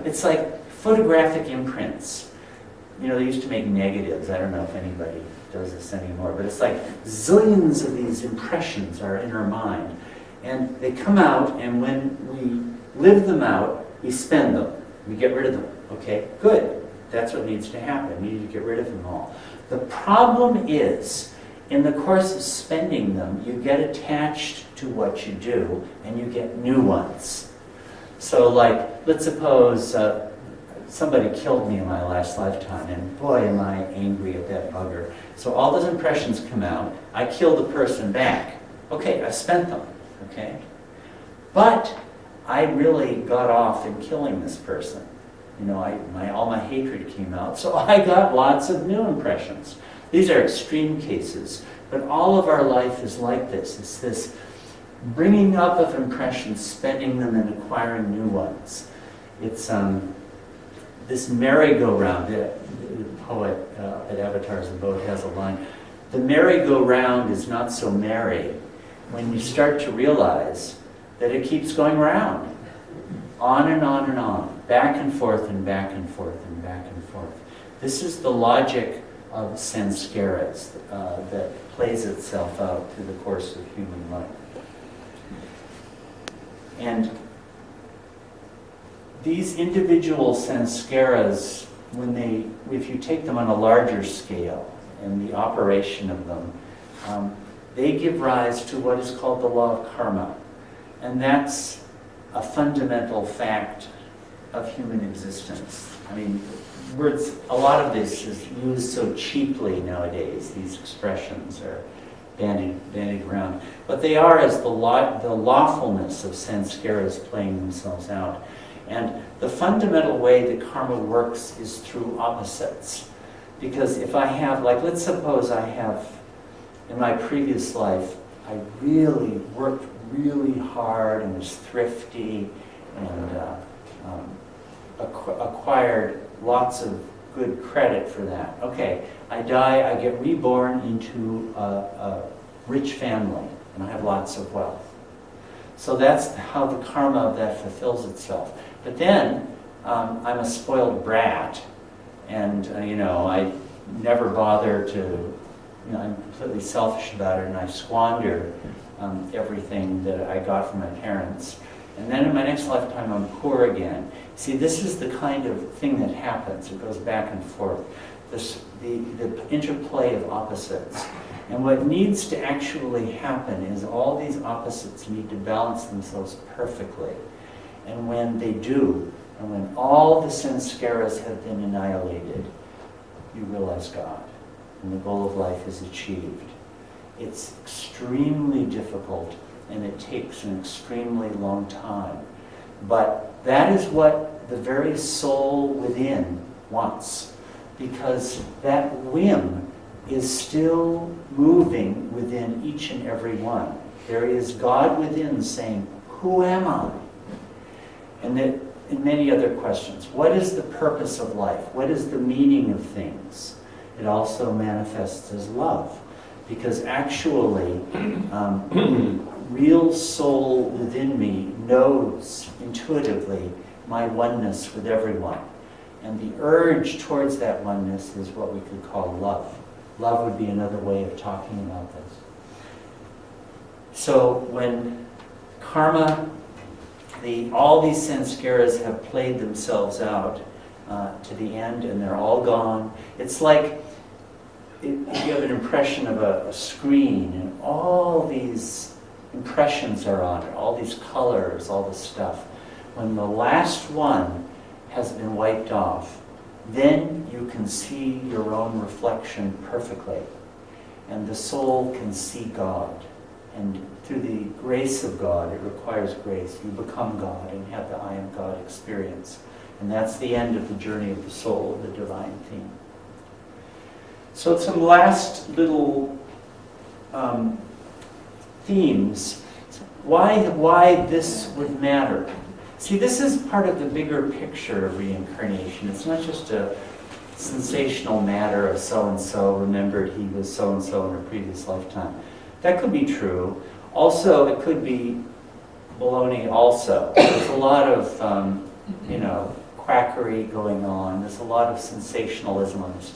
It's like photographic imprints. You know, they used to make negatives. I don't know if anybody does this anymore, but it's like zillions of these impressions are in our mind. And they come out, and when we live them out, we spend them. We get rid of them. Okay, good. That's what needs to happen. We need to get rid of them all. The problem is, in the course of spending them, you get attached to what you do, and you get new ones. So like, let's suppose somebody killed me in my last lifetime, and boy, am I angry at that bugger. So all those impressions come out. I kill the person back. Okay, I spent them. Okay? But I really got off in killing this person. You know, all my hatred came out, so I got lots of new impressions. These are extreme cases, but all of our life is like this. It's this bringing up of impressions, spending them, and acquiring new ones. It's this merry-go-round. The poet at Avatars and Boat has a line. The merry-go-round is not so merry when you start to realize that it keeps going round. On and on and on. Back and forth and back and forth and back and forth. This is the logic of sanskaras that plays itself out through the course of human life. And these individual sanskaras, if you take them on a larger scale and the operation of them, they give rise to what is called the law of karma. And that's a fundamental fact of human existence. I mean, words, a lot of this is used so cheaply nowadays. These expressions are bandied around. But they are as the lawfulness of samskaras playing themselves out. And the fundamental way that karma works is through opposites. Because if I have, like, let's suppose I have, in my previous life, I really worked really hard and was thrifty and acquired lots of good credit for that. Okay, I die, I get reborn into a rich family, and I have lots of wealth. So that's how the karma of that fulfills itself. But then, I'm a spoiled brat, and I never bother to, I'm completely selfish about it, and I squander everything that I got from my parents. And then in my next lifetime, I'm poor again. See, this is the kind of thing that happens. It goes back and forth. The interplay of opposites. And what needs to actually happen is all these opposites need to balance themselves perfectly. And when they do, and when all the samskaras have been annihilated, you realize God. And the goal of life is achieved. It's extremely difficult, and it takes an extremely long time. But that is what the very soul within wants, because that whim is still moving within each and every one. There is God within saying, who am I? And that, in many other questions, what is the purpose of life? What is the meaning of things? It also manifests as love. Because actually, real soul within me knows intuitively my oneness with everyone. And the urge towards that oneness is what we could call love. Love would be another way of talking about this. So when karma, all these samskaras have played themselves out to the end, and they're all gone. It's like if you have an impression of a screen, and all these impressions are on it, all these colors, all this stuff. When the last one has been wiped off, then you can see your own reflection perfectly. And the soul can see God. And through the grace of God, it requires grace, you become God and have the I am God experience. And that's the end of the journey of the soul, the divine theme. So some last little themes. Why this would matter. See, this is part of the bigger picture of reincarnation. It's not just a sensational matter of so-and-so remembered he was so-and-so in a previous lifetime. That could be true. Also, it could be baloney also. There's a lot of, quackery going on. There's a lot of sensationalism on this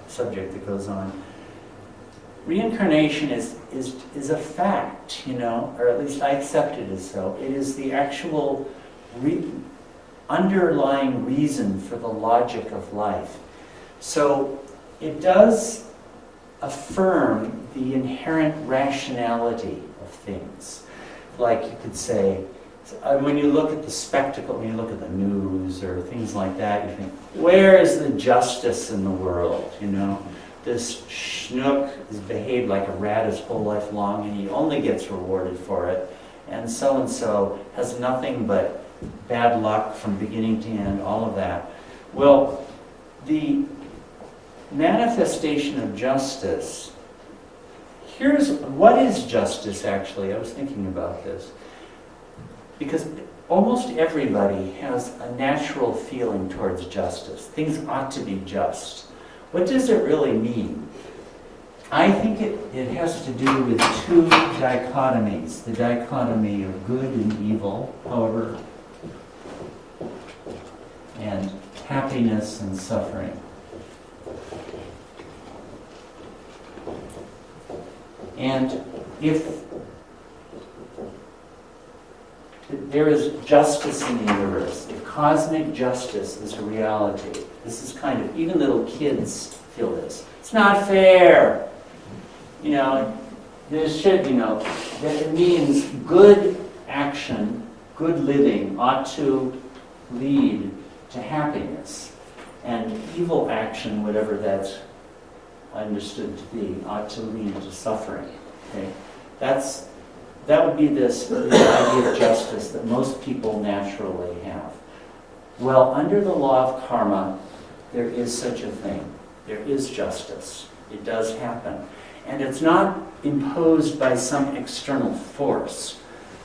subject that goes on. Reincarnation is a fact, or at least I accept it as so. It is the actual underlying reason for the logic of life. So it does affirm the inherent rationality of things. Like you could say, when you look at the spectacle, when you look at the news or things like that, you think, where is the justice in the world? This schnook has behaved like a rat his whole life long, and he only gets rewarded for it. And so has nothing but bad luck from beginning to end, all of that. Well, the manifestation of justice, what is justice actually? I was thinking about this. Because almost everybody has a natural feeling towards justice. Things ought to be just. What does it really mean? I think it has to do with two dichotomies. The dichotomy of good and evil, however, and happiness and suffering. And if there is justice in the universe, if cosmic justice is a reality, this is kind of, even little kids feel this. It's not fair. This should, that it means good action, good living ought to lead to happiness. And evil action, whatever that's understood to be, ought to lead to suffering. Okay? That would be this idea of justice that most people naturally have. Well, under the law of karma, there is such a thing. There is justice. It does happen. And it's not imposed by some external force.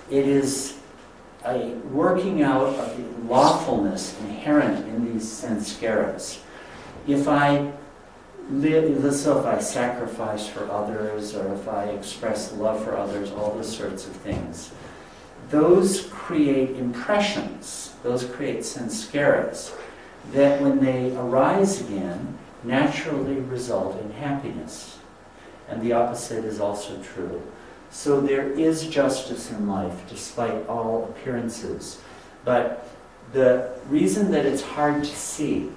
It is a working out of the lawfulness inherent in these sanskaras. If I so if I sacrifice for others, or if I express love for others, all those sorts of things, those create impressions, those create sanskaras, that when they arise again, naturally result in happiness. And the opposite is also true. So there is justice in life, despite all appearances. But the reason that it's hard to see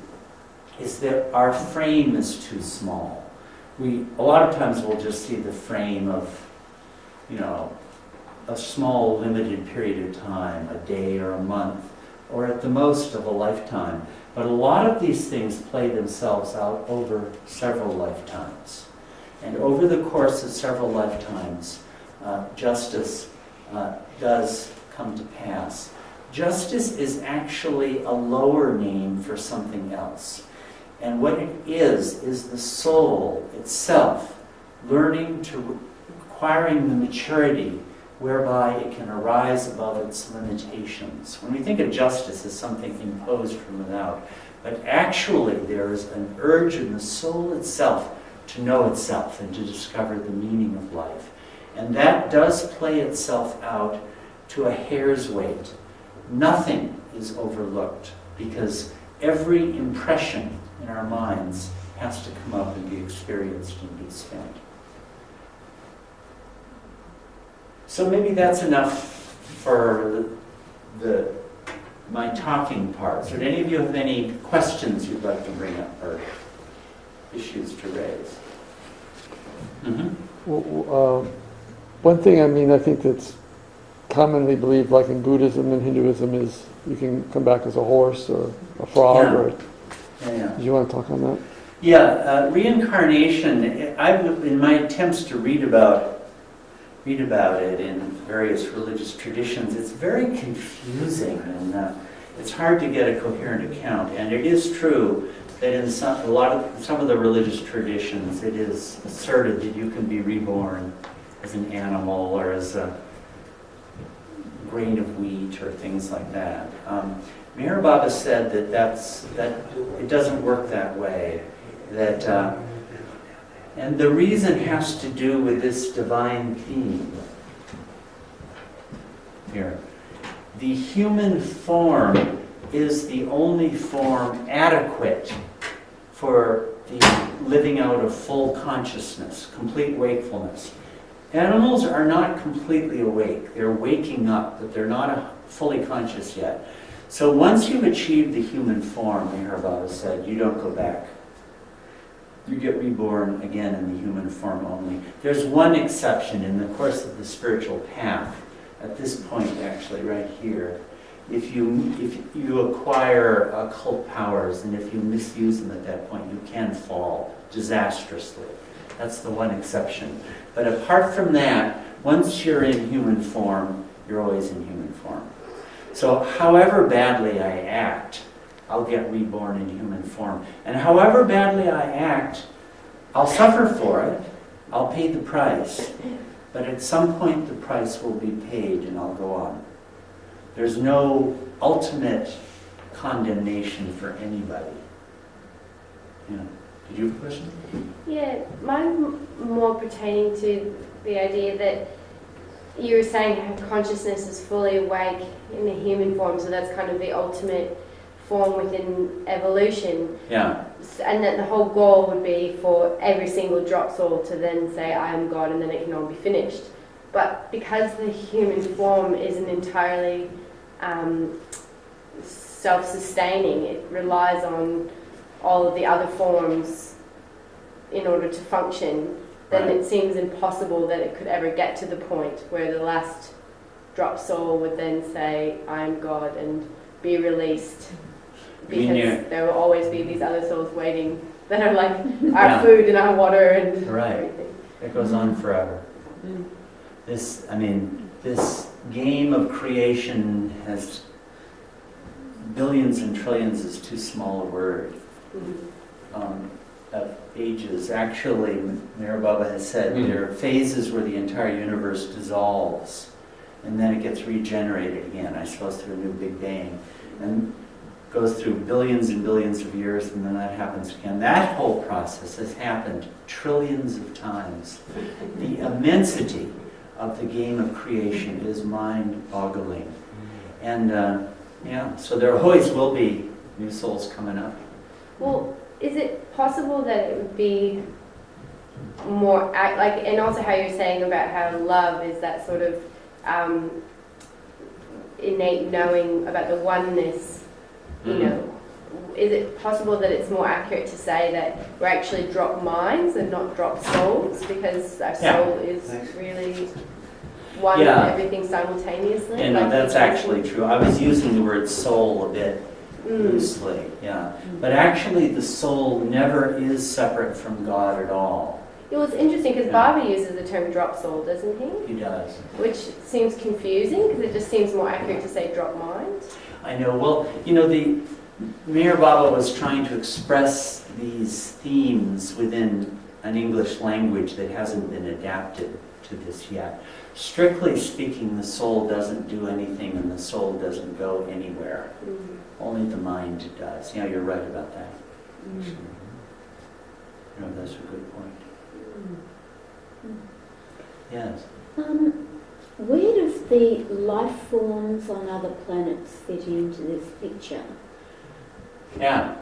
is that our frame is too small. A lot of times we'll just see the frame of, a small limited period of time, a day or a month, or at the most of a lifetime. But a lot of these things play themselves out over several lifetimes. And over the course of several lifetimes, justice does come to pass. Justice is actually a lower name for something else. And what it is the soul itself learning to, acquiring the maturity whereby it can arise above its limitations. When we think of justice as something imposed from without, but actually there is an urge in the soul itself to know itself and to discover the meaning of life. And that does play itself out to a hair's weight. Nothing is overlooked because every impression in our minds has to come up and be experienced and be spent. So maybe that's enough for my talking part. So do any of you have any questions you'd like to bring up or issues to raise? Mm-hmm. Well, one thing, I think that's commonly believed, like in Buddhism and Hinduism, is you can come back as a horse or a frog. Yeah. Do you want to talk on that? Yeah, reincarnation. In my attempts to read about it in various religious traditions, it's very confusing and it's hard to get a coherent account. And it is true that in some of the religious traditions, it is asserted that you can be reborn as an animal or as a grain of wheat or things like that. Meher Baba said that it doesn't work that way. And the reason has to do with this divine theme. Here. The human form is the only form adequate for the living out of full consciousness, complete wakefulness. Animals are not completely awake. They're waking up, but they're not fully conscious yet. So once you've achieved the human form, Meher Baba said, you don't go back. You get reborn again in the human form only. There's one exception in the course of the spiritual path. At this point, actually, right here, if you acquire occult powers and if you misuse them at that point, you can fall disastrously. That's the one exception. But apart from that, once you're in human form, you're always in human form. So however badly I act, I'll get reborn in human form. And however badly I act, I'll suffer for it. I'll pay the price. But at some point, the price will be paid and I'll go on. There's no ultimate condemnation for anybody. Yeah. Did you have a question? Yeah, mine more pertaining to the idea that you were saying how consciousness is fully awake in the human form, so that's kind of the ultimate form within evolution. Yeah. And that the whole goal would be for every single drop soul to then say, I am God, and then it can all be finished. But because the human form isn't entirely self-sustaining, it relies on all of the other forms in order to function, then Right. It seems impossible that it could ever get to the point where the last drop soul would then say, I am God, and be released. because there will always be these other souls waiting that are like our Yeah. food and our water and Right. everything. It goes on forever. This game of creation has billions and trillions is too small a word. Of ages. Actually, Meher Baba has said there are phases where the entire universe dissolves and then it gets regenerated again, I suppose through a new Big Bang, and goes through billions and billions of years, and then that happens again. That whole process has happened trillions of times. The immensity of the game of creation is mind-boggling. And so there always will be new souls coming up. Well, is it possible that it would be more and also how you're saying about how love is that sort of innate knowing about the oneness, you know, is it possible that it's more accurate to say that we're actually drop minds and not drop souls, because our soul is really one with everything simultaneously? Yeah, no, that's actually true. I was using the word soul a bit loosely, but actually the soul never is separate from God at all. It was interesting because Baba uses the term drop soul, doesn't he? He does. Which seems confusing because it just seems more accurate to say drop mind. I know. Well, the Meher Baba was trying to express these themes within an English language that hasn't been adapted to this yet. Strictly speaking, the soul doesn't do anything and the soul doesn't go anywhere. Only the mind does. You're right about that. That's a good point. Yes. Where does the life forms on other planets fit into this picture? Yeah.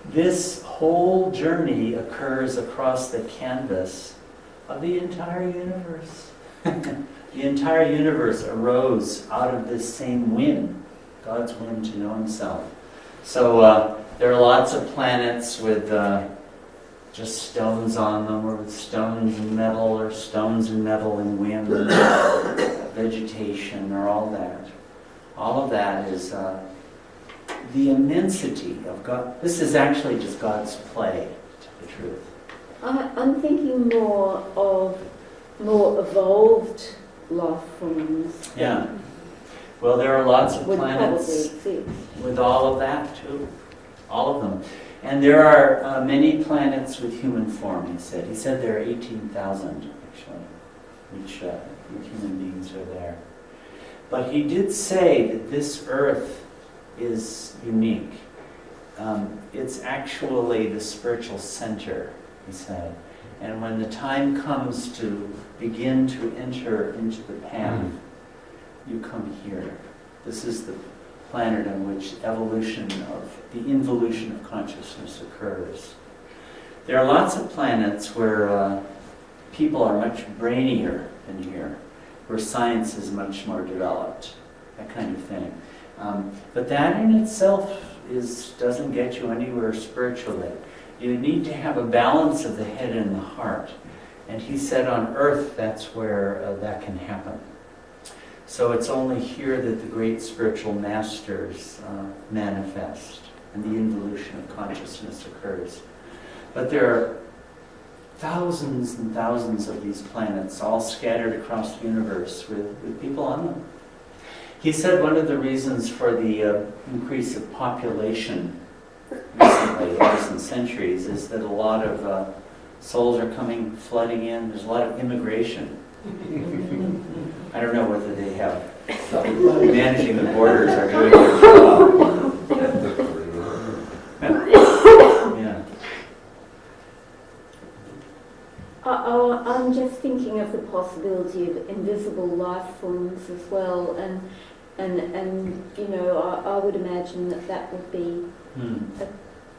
This whole journey occurs across the canvas of the entire universe. The entire universe arose out of this same wind, God's wind to know himself. So there are lots of planets with just stones on them, or with stones and metal, or stones and metal and wind, vegetation, or all that. All of that is the immensity of God. This is actually just God's play, to the truth. I'm thinking more of more evolved life forms. Yeah. Well, there are lots of Would planets probably exist. with all of that, too. All of them. And there are many planets with human form, he said. He said there are 18,000, actually, which human beings are there. But he did say that this Earth is unique. It's actually the spiritual center, he said. And when the time comes to begin to enter into the path, you come here. This is the planet on which the involution of consciousness occurs. There are lots of planets where people are much brainier than here, where science is much more developed, that kind of thing. But that in itself doesn't get you anywhere spiritually. You need to have a balance of the head and the heart. And he said on Earth that's where that can happen. So it's only here that the great spiritual masters manifest and the involution of consciousness occurs. But there are thousands and thousands of these planets all scattered across the universe with people on them. He said one of the reasons for the increase of population recently, in recent centuries, is that a lot of souls are flooding in. There's a lot of immigration. I don't know whether they have managing the borders are doing their job. Yeah. I'm just thinking of the possibility of invisible life forms as well, and I would imagine that would be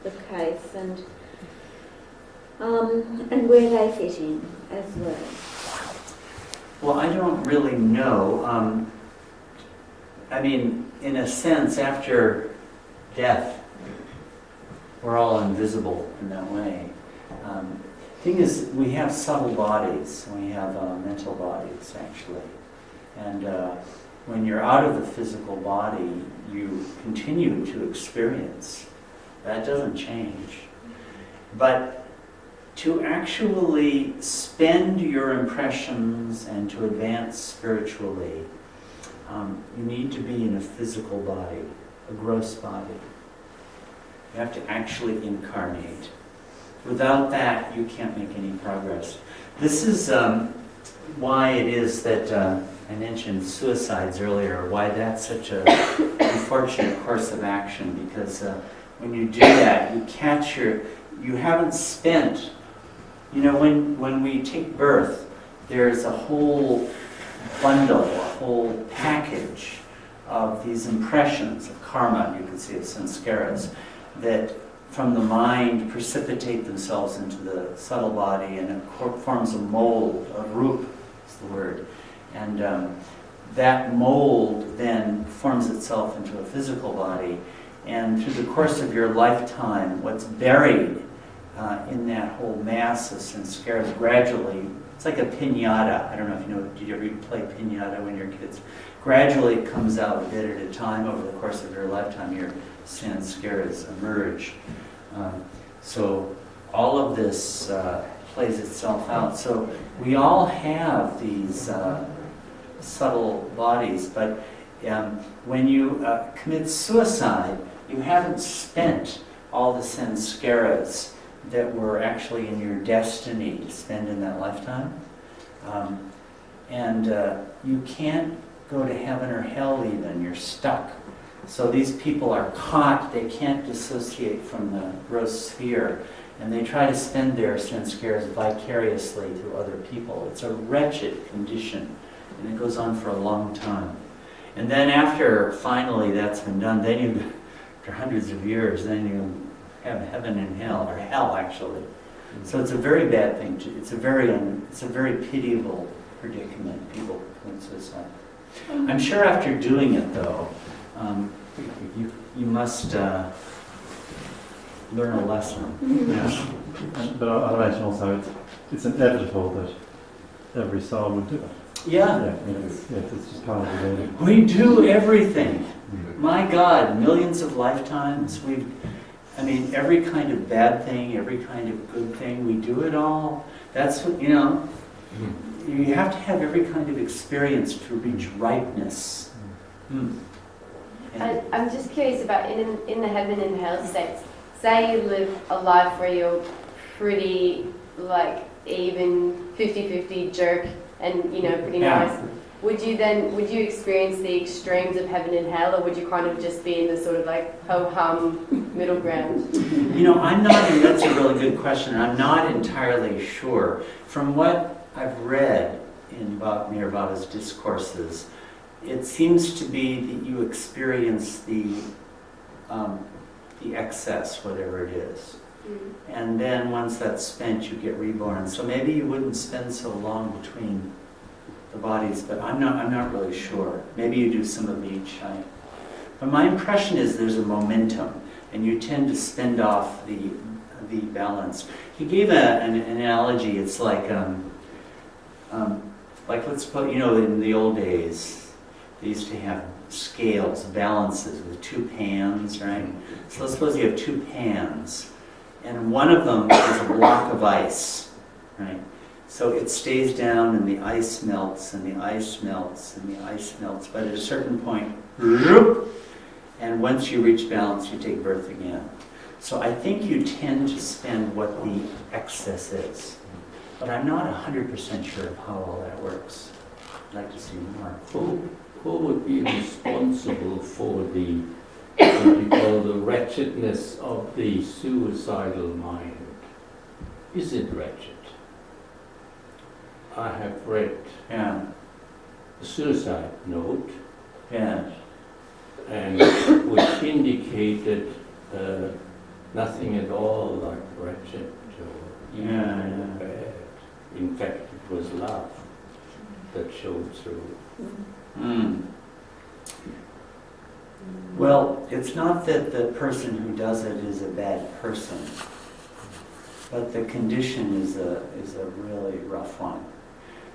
the case, and where they fit in as well. Well, I don't really know. In a sense, after death, we're all invisible in that way. Thing is, we have subtle bodies, and we have mental bodies, actually. And when you're out of the physical body, you continue to experience. That doesn't change. But to actually spend your impressions and to advance spiritually, you need to be in a physical body, a gross body. You have to actually incarnate. Without that, you can't make any progress. This is why it is that I mentioned suicides earlier, why that's such a unfortunate course of action, because when you do that, you haven't spent, when we take birth, there's a whole bundle, a whole package of these impressions of karma, you could say of sanskaras, that from the mind precipitate themselves into the subtle body, and it forms a mold, a roop is the word. And that mold then forms itself into a physical body, and through the course of your lifetime, what's buried in that whole mass of sanskaras gradually, it's like a piñata. I don't know if you know, did you ever play piñata when you were kids? Gradually it comes out a bit at a time over the course of your lifetime, your sanskaras emerge. So all of this plays itself out. So we all have these subtle bodies, but when you commit suicide, you haven't spent all the sanskaras that were actually in your destiny to spend in that lifetime. And you can't go to heaven or hell even, you're stuck. So these people are caught, they can't dissociate from the gross sphere, and they try to spend their sanskaras vicariously through other people. It's a wretched condition, and it goes on for a long time. And then after finally that's been done, then after hundreds of years, then you have heaven and hell, or hell actually. So it's a very bad thing. It's a very pitiable predicament. People commit suicide. I'm sure after doing it though, you must learn a lesson. Yes. But I imagine also it's inevitable that every soul would do it. Yeah. It's just part of the learning. We do everything. My God, millions of lifetimes. Every kind of bad thing, every kind of good thing, we do it all. That's what, you have to have every kind of experience to reach ripeness. I'm just curious about in the heaven and hell states, say you live a life where you're pretty even 50-50 jerk and pretty nice. Would you experience the extremes of heaven and hell, or would you kind of just be in the sort of ho-hum middle ground? That's a really good question. I'm not entirely sure. From what I've read in Mayor Baba's discourses, it seems to be that you experience the excess, whatever it is. And then once that's spent, you get reborn. So maybe you wouldn't spend so long between the bodies, but I'm not really sure. Maybe you do some of each. But my impression is there's a momentum, and you tend to spend off the balance. He gave an analogy. It's like let's put, in the old days, they used to have scales, balances with two pans, right? So let's suppose you have two pans, and one of them is a block of ice, right? So it stays down, and the ice melts, and the ice melts, and the ice melts. But at a certain point, and once you reach balance, you take birth again. So I think you tend to spend what the excess is. But I'm not 100% sure of how all that works. I'd like to see more. Who would be responsible for the, what we call the wretchedness of the suicidal mind? Is it wretched? I have read Yeah. a suicide note, Yeah. and which indicated nothing at all like wretched or even bad. In fact, it was love that showed through. Well, it's not that the person who does it is a bad person, but the condition is a really rough one.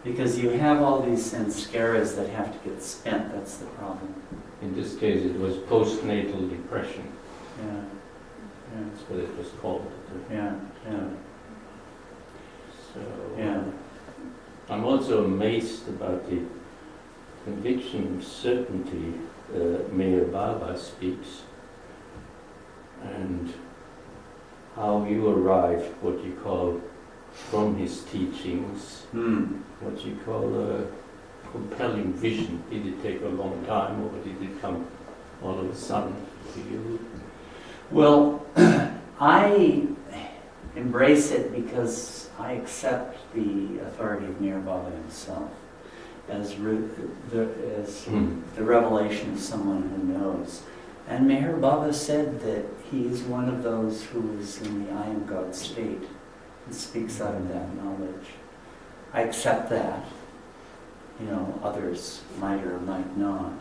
Because you have all these sanskaras that have to get spent, that's the problem. In this case, it was postnatal depression. Yeah, That's what it was called. yeah, yeah, So yeah. I'm also amazed about the conviction, certainty Mayor Baba speaks, and how you arrived, what you call, from his teachings, what you call a compelling vision. Did it take a long time, or did it come all of a sudden to you? Well, I embrace it because I accept the authority of Mayor Baba himself as the revelation of someone who knows. And Meher Baba said that he is one of those who is in the I am God state and speaks out of that knowledge. I accept that. You know, others might or might not.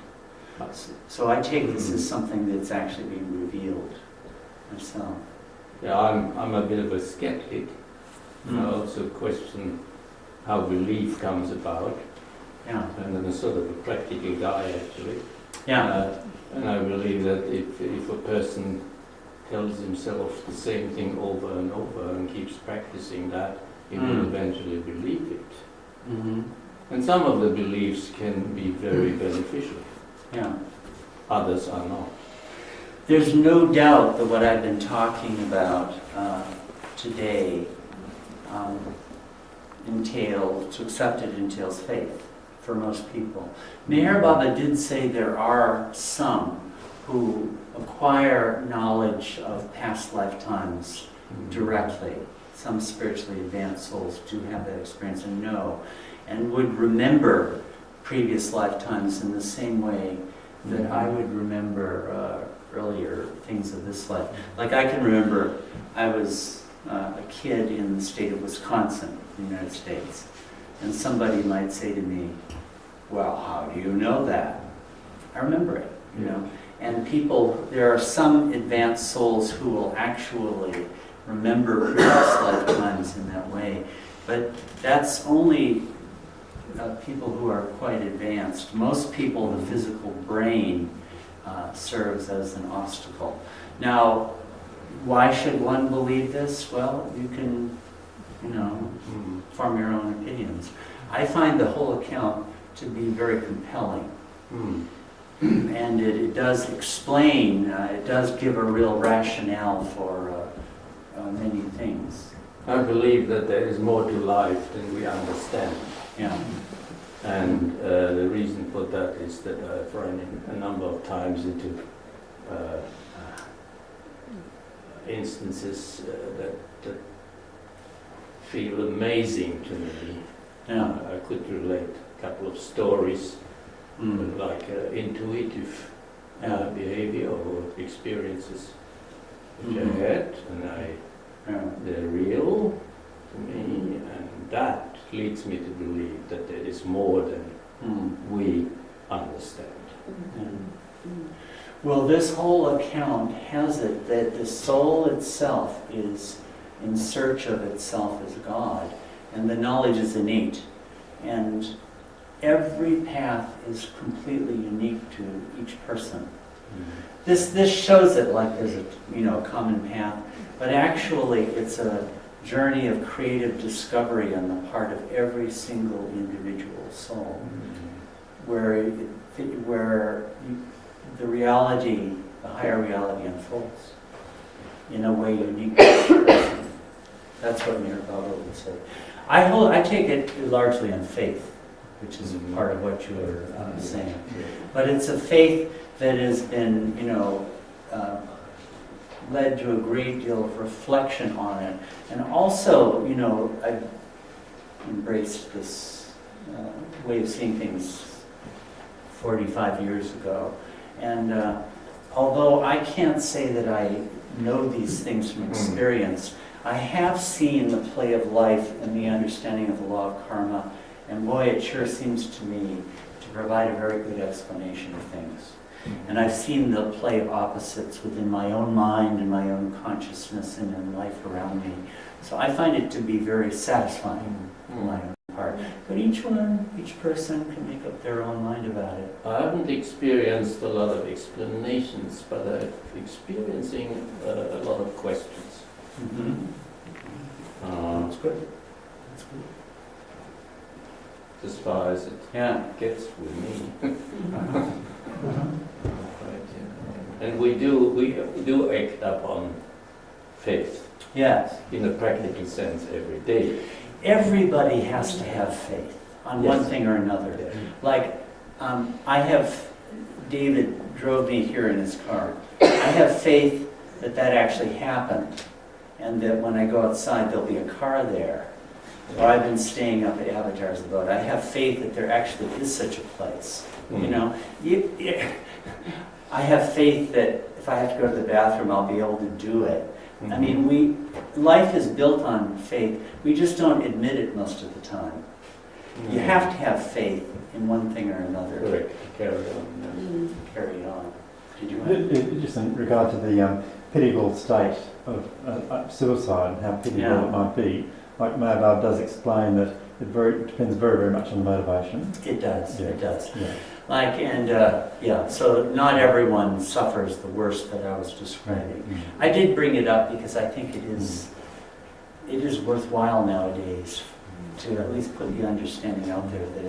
So I take this as something that's actually being revealed myself. Yeah, I'm a bit of a skeptic. I also question how belief comes about. Yeah. And I'm a sort of a practical guy, actually. Yeah. And I believe that if a person tells himself the same thing over and over and keeps practicing that, he will eventually believe it. Mm-hmm. And some of the beliefs can be very beneficial. Yeah. Others are not. There's no doubt that what I've been talking about today to accept it entails faith for most people. Meher Baba did say there are some who acquire knowledge of past lifetimes directly. Some spiritually advanced souls do have that experience and know, and would remember previous lifetimes in the same way that I would remember earlier things of this life. Like I can remember I was a kid in the state of Wisconsin, in the United States, and somebody might say to me, well, how do you know that? I remember it, you know. And there are some advanced souls who will actually remember previous lifetimes in that way. But that's only people who are quite advanced. Most people, the physical brain serves as an obstacle. Now, why should one believe this? Well, you can, form your own opinions. I find the whole account to be very compelling. And it does explain, it does give a real rationale for many things. I believe that there is more to life than we understand. Yeah. And the reason for that is that I've run a number of times into instances that feel amazing to me. Yeah. I could relate a couple of stories, like intuitive behavior or experiences which I had, and they're real to me, and that leads me to believe that there is more than we understand. Well, this whole account has it that the soul itself is in search of itself as God, and the knowledge is innate. And every path is completely unique to each person. This shows it like there's a common path, but actually it's a journey of creative discovery on the part of every single individual soul, where the reality, the higher reality unfolds in a way unique to each person. That's what Meher Baba would say. I take it largely on faith, which is part of what you were saying. But it's a faith that has been, led to a great deal of reflection on it. And also, I've embraced this way of seeing things 45 years ago. And although I can't say that I know these things from experience, I have seen the play of life and the understanding of the law of karma, and boy, it sure seems to me to provide a very good explanation of things. And I've seen the play of opposites within my own mind and my own consciousness and in life around me. So I find it to be very satisfying in my own part. But each person can make up their own mind about it. I haven't experienced a lot of explanations, but I'm experiencing a lot of questions. Mm-hmm. That's good. That's good. As far as it gets with me. And we do act upon faith Yes. in a practical sense every day. Everybody has to have faith on one thing or another. Yes. Like, David drove me here in his car. I have faith that actually happened, and that when I go outside there'll be a car there. Or I've been staying up at Avatar's Abode. I have faith that there actually is such a place. You know, I have faith that if I have to go to the bathroom, I'll be able to do it. I mean, life is built on faith. We just don't admit it most of the time. You have to have faith in one thing or another. Correct. Carry on. Carry on. Did you want Just in regard to the pitiable state of suicide and how pitiable it might be, like Nambour does explain that it depends very, very much on the motivation. It does. Yeah. It does. Yeah. Like, and so not everyone suffers the worst that I was describing. I did bring it up because I think it is worthwhile nowadays to at least put the understanding out there that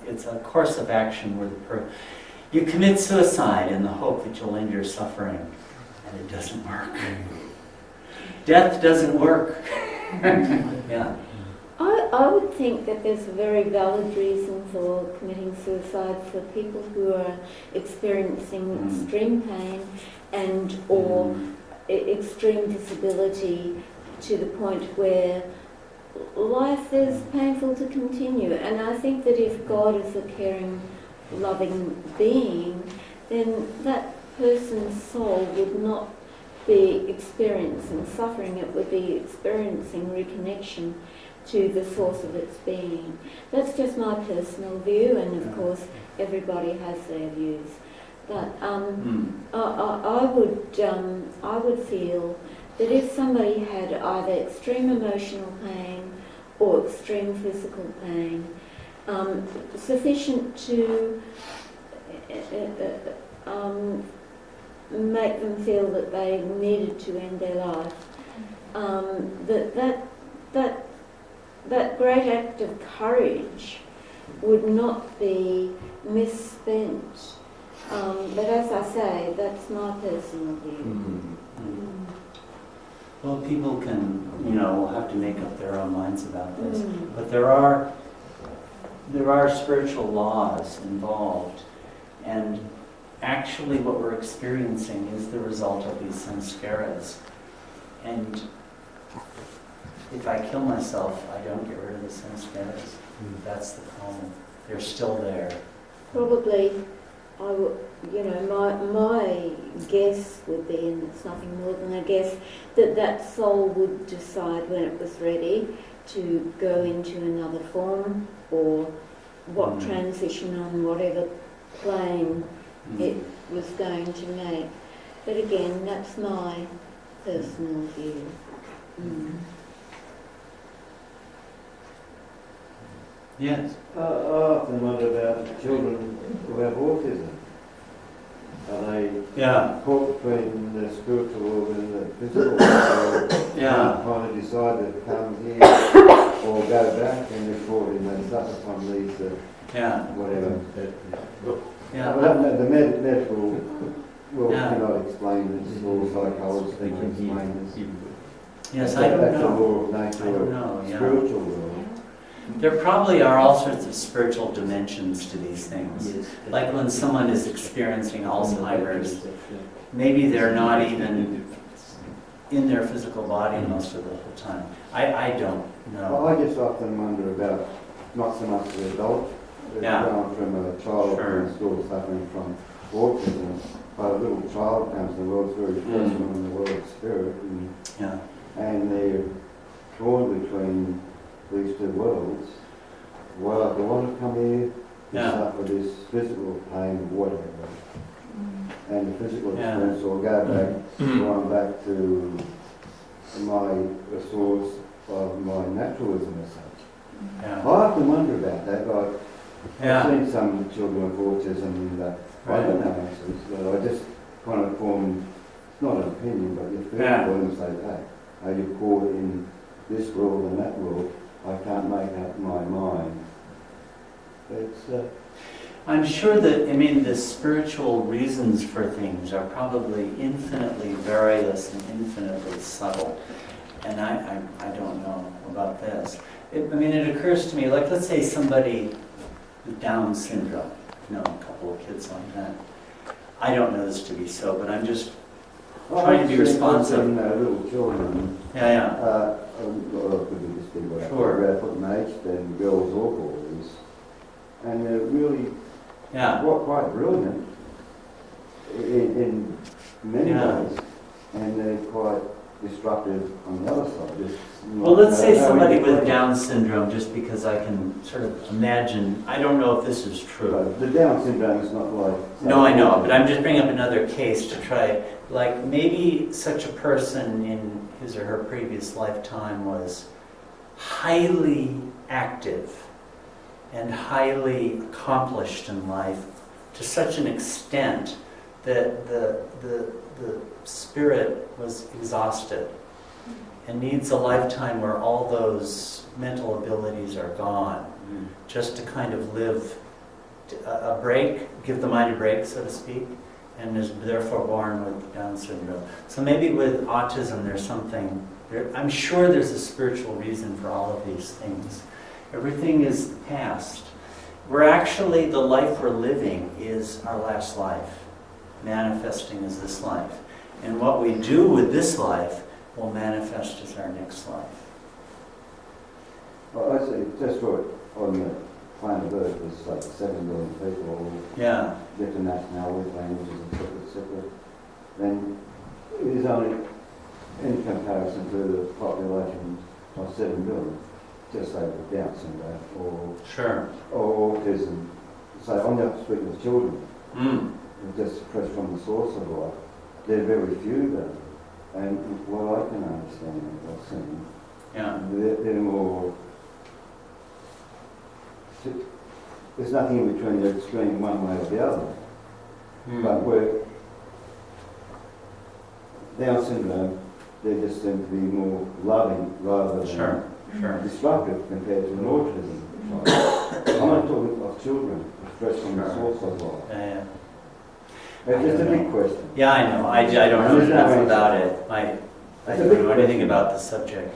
it's a course of action where you commit suicide in the hope that you'll end your suffering, and it doesn't work. Death doesn't work. Yeah. I would think that there's a very valid reason for committing suicide for people who are experiencing extreme pain and or extreme disability to the point where life is painful to continue. And I think that if God is a caring, loving being, then that person's soul would not be experiencing suffering, it would be experiencing reconnection to the source of its being. That's just my personal view, and of course everybody has their views. But I would feel that if somebody had either extreme emotional pain or extreme physical pain, sufficient to make them feel that they needed to end their life, that great act of courage would not be misspent. But as I say, that's my personal view. Well, people can, will have to make up their own minds about this. But there are spiritual laws involved, and actually what we're experiencing is the result of these samskaras. And if I kill myself, I don't get rid of the samskaras. That's the problem. They're still there. Probably, my guess would be, and it's nothing more than a guess, that soul would decide when it was ready to go into another form or what transition on whatever plane it was going to make. But again, that's my personal view. Yes. I often wonder about children who have autism. Are they caught between the spiritual world and the physical world? Kind of decide to come here or go back, and they're caught in they suffer from these whatever. The medical world cannot explain this, or psychologists can explain this. Yes, That's I don't the know. law of nature I don't of know, spiritual world. There probably are all sorts of spiritual dimensions to these things. Like when someone is experiencing Alzheimer's, maybe they're not even in their physical body most of the whole time. I don't know. Well, I just often wonder about not so much the adult, going from a child who's still suffering from autism, but a little child comes in the world's very first one in the world of spirit, and they're torn between these two worlds. Well, they want to come here to suffer this physical pain, whatever, and the physical experience, or go back, or I'm back to my source, of my naturalism as such. Yeah. I often wonder about that. Like, Yeah. I've seen some children with autism and I don't know answers, but I just kind of form, not an opinion, but you feel Yeah. for them and say, hey, are you caught in this world and that world? I can't make up my mind. It's, I'm sure that, I mean, the spiritual reasons for things are probably infinitely various and infinitely subtle. And I don't know about this. It occurs to me, like, let's say somebody with Down syndrome. I know a couple of kids like that. I don't know this to be so, but I'm just trying to be responsive. Little children. Yeah. Could be just be what Sure. put an age, then girls or boys. And they're really Yeah. quite brilliant in many Yeah. ways, and they're quite destructive on the other side. Well, let's say somebody with Down syndrome, just because I can sort of imagine, I don't know if this is true. The Down syndrome is not like... No, I know, but I'm just bringing up another case to try, like, maybe such a person in his or her previous lifetime was highly active and highly accomplished in life to such an extent that the spirit was exhausted and needs a lifetime where all those mental abilities are gone, just to kind of live a break, give the mind a break, so to speak, and is therefore born with Down syndrome. So maybe with autism there's something, I'm sure there's a spiritual reason for all of these things. Everything is the past. We're actually, the life we're living is our last life, manifesting as this life. And what we do with this life will manifest as our next life. Well, I say, just for on the planet Earth, there's like 7 billion people, all Yeah. different nationalities, languages, etc. Then it is only, in comparison to the population of 7 billion, just say with Down syndrome Sure. or autism. So I'm not speaking of children, Mm. just fresh from the source of life. There are very few though. And what I can understand, I've seen, Yeah. they're more... There's nothing in between the extreme one way or the other. Mm. But where Down syndrome, they just seem to be more loving rather than Sure. destructive compared to an autism child. I'm not talking of children, fresh from the source of life. Yeah. It's just a big question. Yeah, I know. I don't know enough about it. I It's a don't big know anything question. about the subject.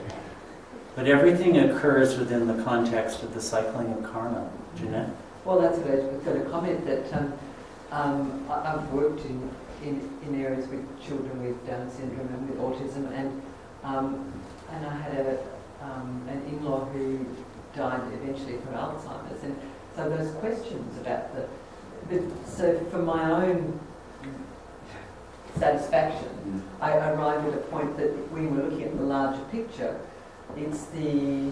But everything occurs within the context of the cycling of karma. Jeanette? Well, that's what I was going to comment, that I've worked in areas with children with Down syndrome and with autism, and I had an in-law who died eventually from Alzheimer's, and so those questions about so for my own satisfaction, I arrived at a point that when we're looking at the larger picture, it's the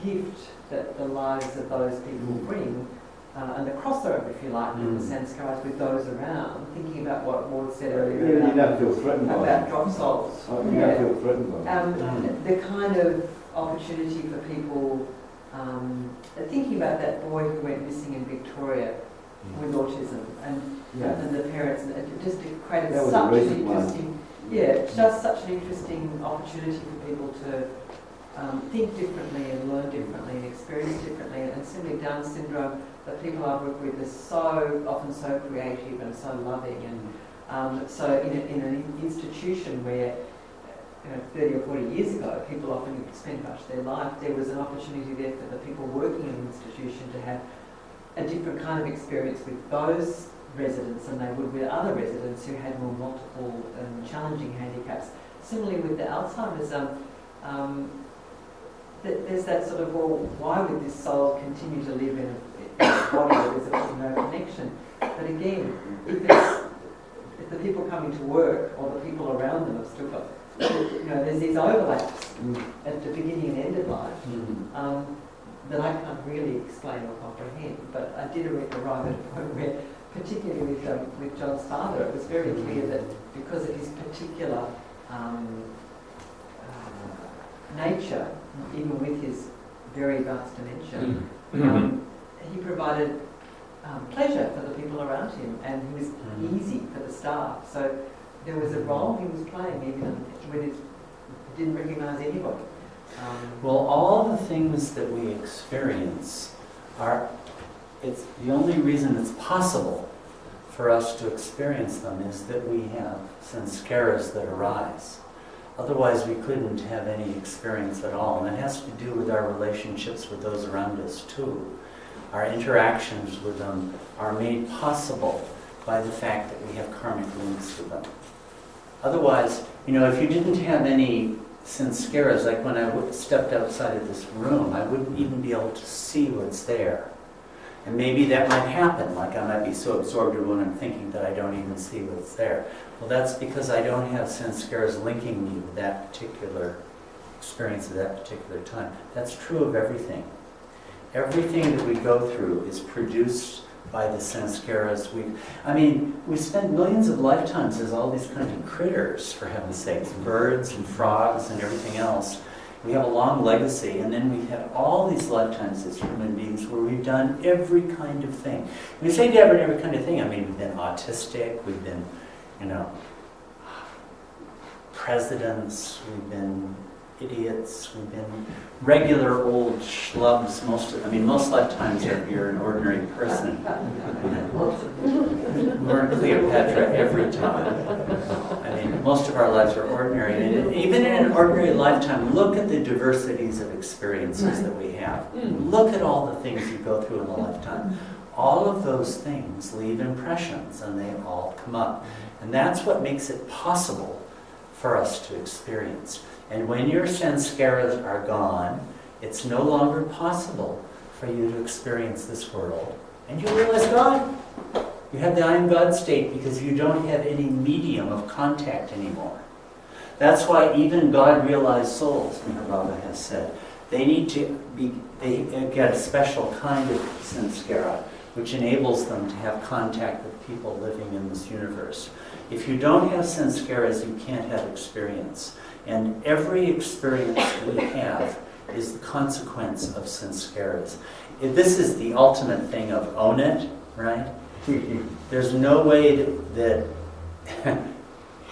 gift that the lives of those people bring, and the crossover, if you like, with the sanskars with those around, thinking about what Maud said earlier You don't feel threatened by about it. drop souls. You don't feel threatened by it. The kind of opportunity for people, thinking about that boy who went missing in Victoria with autism, and the parents, and it just created That was such a an recent one. interesting, just such an interesting opportunity for people to think differently and learn differently and experience differently. And similarly, Down syndrome, the people I work with are often so creative and so loving, and so in an institution where 30 or 40 years ago, people often spend much of their life, there was an opportunity there for the people working in the institution to have a different kind of experience with those residents than they would with other residents who had more multiple and challenging handicaps. Similarly with the Alzheimer's, there's that sort of, well, why would this soul continue to live in a body where there's absolutely no connection? But again, if the people coming to work or the people around them have still got, there's these overlaps at the beginning and end of life that I can't really explain or comprehend. But I did arrive at a point where, particularly with John's father, it was very clear that because of his particular nature, even with his very advanced dementia, he provided pleasure for the people around him, and he was easy for the staff. So there was a role he was playing even when he didn't recognise anybody. Well, all the things that we experience it's the only reason it's possible for us to experience them is that we have sanskaras that arise. Otherwise, we couldn't have any experience at all. And it has to do with our relationships with those around us, too. Our interactions with them are made possible by the fact that we have karmic links with them. Otherwise, if you didn't have any sanskaras, like when I stepped outside of this room, I wouldn't even be able to see what's there. And maybe that might happen, like I might be so absorbed in what I'm thinking that I don't even see what's there. Well, that's because I don't have sanskaras linking me with that particular experience at that particular time. That's true of everything. Everything that we go through is produced by the sanskaras. We spend millions of lifetimes as all these kinds of critters, for heaven's sakes, birds and frogs and everything else. We have a long legacy, and then we've had all these lifetimes as human beings where we've done every kind of thing. When we say every kind of thing, we've been autistic, we've been, presidents, we've been idiots, we've been regular old schlubs. Most lifetimes you're an ordinary person. We weren't Cleopatra every time. Most of our lives are ordinary. And even in an ordinary lifetime, look at the diversities of experiences that we have. Look at all the things you go through in a lifetime. All of those things leave impressions, and they all come up. And that's what makes it possible for us to experience. And when your sanskaras are gone, it's no longer possible for you to experience this world. And you realize God. You have the I am God state because you don't have any medium of contact anymore. That's why even God-realized souls, Mr. Baba has said, they get a special kind of sanskara, which enables them to have contact with people living in this universe. If you don't have sanskaras, you can't have experience. And every experience we have is the consequence of sanskaras. This is the ultimate thing of own it, right? There's no way that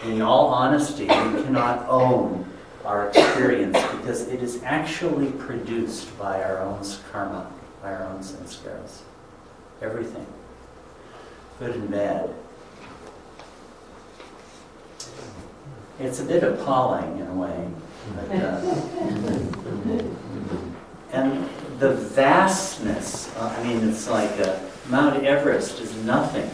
in all honesty, we cannot own our experience because it is actually produced by our own karma, by our own sanskaras. Everything, good and bad. It's a bit appalling in a way. But, and the vastness, it's like Mount Everest is nothing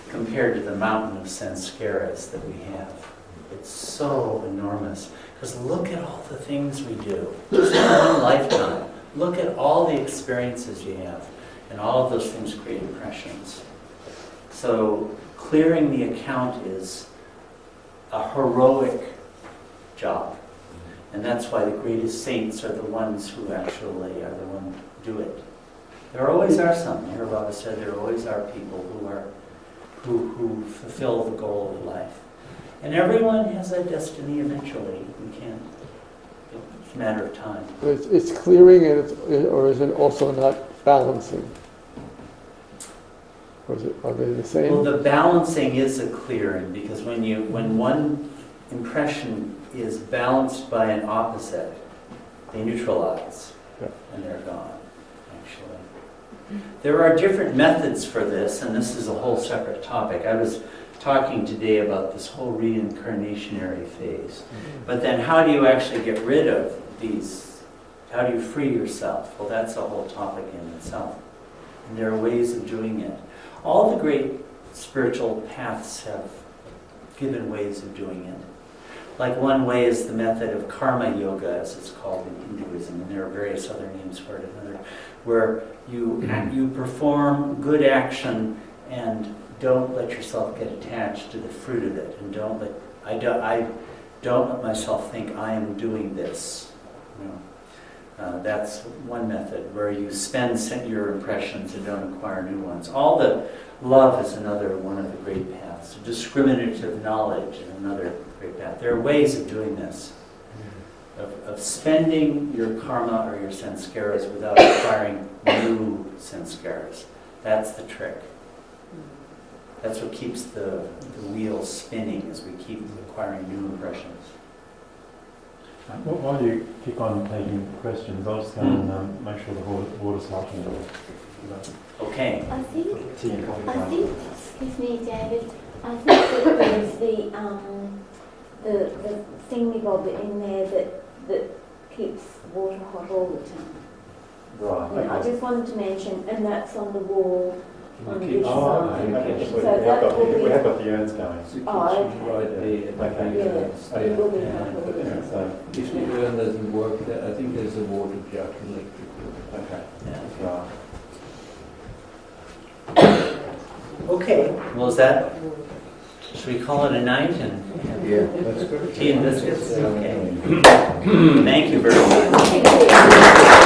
compared to the mountain of sanskaras that we have. It's so enormous. Because look at all the things we do. Just in one lifetime. Look at all the experiences you have. And all of those things create impressions. So clearing the account is a heroic job. And that's why the greatest saints are the ones who actually are the ones who do it. There always are some. Here Baba said there always are people who fulfill the goal of life. And everyone has a destiny eventually. You can't. It's a matter of time. It's clearing, or is it also not balancing? Or are they the same? Well, the balancing is a clearing because when one impression is balanced by an opposite, they neutralize and they're gone, actually. There are different methods for this, and this is a whole separate topic. I was talking today about this whole reincarnationary phase. But then how do you actually get rid of these? How do you free yourself? Well, that's a whole topic in itself. And there are ways of doing it. All the great spiritual paths have given ways of doing it. Like one way is the method of karma yoga, as it's called in Hinduism, and there are various other names for it. Where you perform good action and don't let yourself get attached to the fruit of it, and I don't let myself think I am doing this. That's one method where you spend your impressions and don't acquire new ones. All the love is another one of the great paths. Discriminative knowledge is another great path. There are ways of doing this. of spending your karma or your sanskaras without acquiring new sanskaras. That's the trick. That's what keeps the wheel spinning, as we keep acquiring new impressions. While you keep on taking questions, I'll just go and make sure the water's hot. Okay. I think, Tea and coffee. excuse me, David, I think that there's the thingy-bob in there that keeps water hot all the time. Right. Yeah, I just wanted to mention, and that's on the wall on Okay. this Oh, side. okay. So that will be- We have got the urns going. Oh, okay. Right there. Okay. Yeah, it will be hot all the Yeah, time. so, If the urn doesn't work, I think there's a water jug electrical. okay. Yeah. Right. Okay. Well, is that? Should we call it a night and Yeah, that's good. tea and biscuits? Okay. Thank you very much. Thank you.